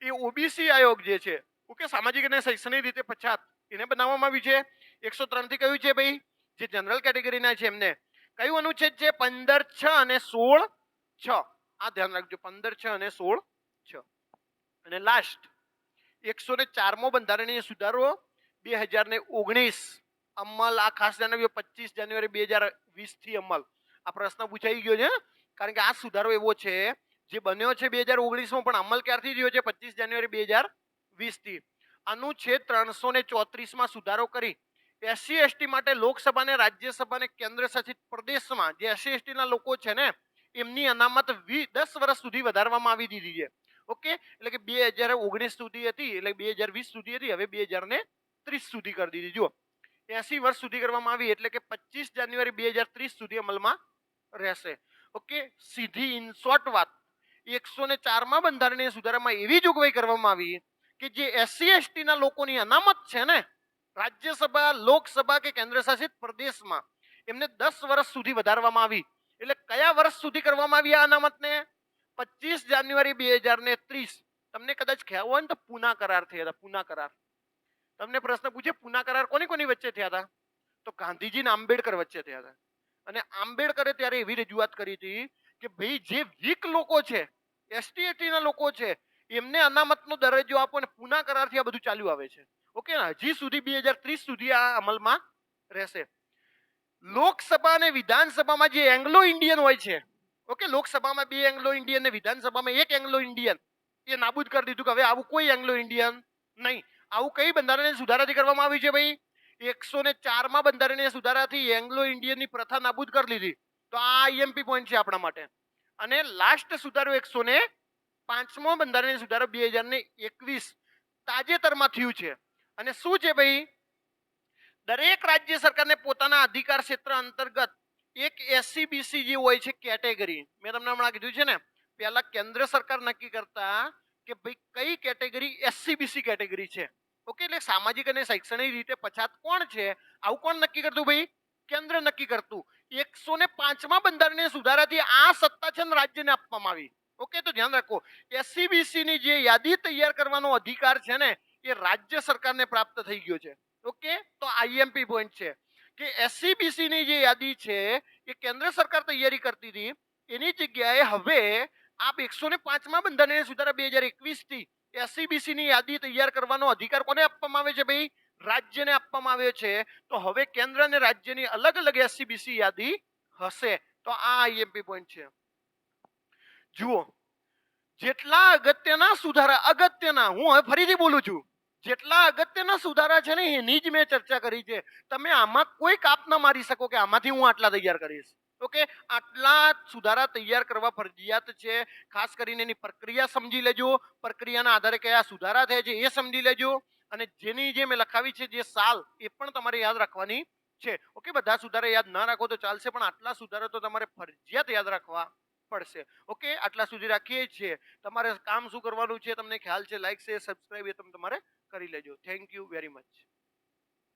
એ ઓબીસી આયોગ જે છે, ઓકે, સામાજિક અને શૈક્ષણિક રીતે પછાત, એને બનાવવામાં આવી છે. 103 થી કયું છે ભાઈ? જે જનરલ કેટેગરીના છે એમને. કયું અનુચ્છેદ છે? 15(6) અને 16(6). આ ધ્યાન રાખજો, 15(6) અને 16(6). અને લાસ્ટ 104મો બંધારણીય સુધારો 2019 અમલ. આ ખાસ ધ્યાન રાખજો, 25 જાન્યુઆરી 2020 થી અમલ. આ પ્રશ્ન પૂછાઈ ગયો છે, કારણ કે આ સુધારો એવો છે જે બન્યો છે 2019માં, પણ અમલ ક્યારથી થયો છે? 25 જાન્યુઆરી 2020 થી. અનુચ્છેદ 334માં સુધારો કરી એસસી એસટી માટે લોકસભા ને રાજ્યસભા ને કેન્દ્ર શાસિત પ્રદેશમાં જે એસસી એસટી ના લોકો છે ને એમની અનામત 10 વર્ષ સુધી વધારવામાં આવી દીધી છે. ઓકે, એટલે કે 2019 સુધી હતી, એટલે 2020 સુધી હતી, હવે 2030 સુધી કરી દીધી. જો 80 વર્ષ સુધી કરવામાં આવી, એટલે કે 25 જાન્યુઆરી 2030 સુધી અમલમાં રહેશે. ઓકે, સીધી ઇન શોર્ટ વાત, 104માં બંધારણીય સુધારામાં એવી જોગવાઈ કરવામાં આવી કે જે એસસી એસટી ના લોકોની અનામત છે ને રાજ્યસભા, લોકસભા કે કેન્દ્ર શાસિત પ્રદેશમાં, એમને 10 વર્ષ સુધી વધારવામાં આવી. એટલે કયા વર્ષ સુધી કરવામાં આવી આ અનામતને? 25 જાન્યુઆરી 2030. તમને કદાચ ખ્યાલ હોય ને તો પૂના કરાર થયા હતા. પૂના કરાર તમને પ્રશ્ન પૂછે પૂના કરાર કોની કોની વચ્ચે થયા હતા, તો ગાંધીજી ને આંબેડકર વચ્ચે થયા હતા. અને આંબેડકરે ત્યારે એવી રજૂઆત કરી હતી કે ભાઈ જે વીક લોકો છે, એસટી એસટી ના લોકો છે, એમને અનામતનો દરજ્જો આપો, અને પૂના કરારથી આ બધું ચાલ્યું આવે છે. ઓકે, હજી સુધી 2030 સુધી આ અમલમાં રહેશે. લોકસભા અને વિધાનસભામાં જે એંગ્લો ઇન્ડિયન હોય છે, ઓકે, લોકસભામાં 2 એંગ્લો ઇન્ડિયન ને વિધાનસભામાં 1 એંગ્લો ઇન્ડિયન, એ નાબૂદ કરી દીધું કે હવે આવું કોઈ એંગ્લો ઇન્ડિયન નહીં. આવું કઈ બંધારણીય સુધારાથી કરવામાં આવ્યું છે ભાઈ? 104માં બંધારણીય સુધારાથી એંગ્લો ઇન્ડિયનની પ્રથા નાબૂદ કરી લીધી. તો આ આઈએમપી પોઈન્ટ છે આપણા માટે. અને લાસ્ટ સુધારો 105મો બંધારણીય સુધારો 2021 તાજેતરમાં થયું છે. અને શું છે ભાઈ? દરેક રાજ્ય સરકારને પોતાના અધિકાર ક્ષેત્ર અંતર્ગત એક એસસીબીસી જે હોય છે કેટેગરી, મેં તમને હમણાં કીધું છે ને, પહેલા કેન્દ્ર સરકાર નક્કી કરતા કે ભાઈ કઈ કેટેગરી એસસીબીસી કેટેગરી છે. ઓકે, એટલે સામાજિક અને શૈક્ષણિક રીતે પછાત કોણ છે, આવું કોણ નક્કી કરતું ભાઈ? કેન્દ્ર નક્કી કરતું. 105મા બંધારણીય સુધારાથી આ સત્તા છે ને રાજ્યને આપવામાં આવી. ઓકે, તો ધ્યાન રાખો, એસસીબીસી ની જે યાદી તૈયાર કરવાનો અધિકાર છે ને, એ રાજ્ય સરકારને પ્રાપ્ત થઈ ગયો છે. ઓકે, તો આઈએમપી પોઈન્ટ છે કે એસસીબીસી ની જે યાદી છે એ કેન્દ્ર સરકાર તૈયારી કરતી હતી, એની જગ્યાએ હવે આ 105મા બંધારણીય સુધારા 2021 થી એસસીબીસી ની યાદી તૈયાર કરવાનો અધિકાર કોને આપવામાં આવે છે ભાઈ? રાજ્યને આપવામાં આવ્યો છે. તો હવે કેન્દ્ર અને રાજ્યની અલગ અલગ એસસીબીસી યાદી હશે. તો આ આઈએમપી પોઈન્ટ છે. જુઓ, જેટલા અગત્યના સુધારા, અગત્યના, હું હવે ફરીથી બોલું છું, જેટલા અગત્યના સુધારા છે ને એની જ મેં ચર્ચા કરી છે. તમે આમાં કોઈ કાપ ના મારી શકો કે આમાંથી હું આટલા તૈયાર કરીશ. ઓકે, આટલા સુધારા તૈયાર કરવા ફરજિયાત છે. ખાસ કરીને એની પ્રક્રિયા સમજી લેજો, પ્રક્રિયાના આધારે કયા સુધારા થયા છે એ સમજી લેજો, અને જેની જે મેં લખાવી છે જે સાલ, એ પણ તમારે યાદ રાખવાની છે. ઓકે, બધા સુધારા યાદ ના રાખો તો ચાલશે, પણ આટલા સુધારા તો તમારે ફરજિયાત યાદ રાખવા પડશે. ઓકે, આટલા સુધી રાખીએ છીએ. તમારે કામ શું કરવાનું છે તમને ખ્યાલ છે? લાઈક, શેર, સબસ્ક્રાઇબ એ તમે તમારે કરી લેજો. Thank you very much.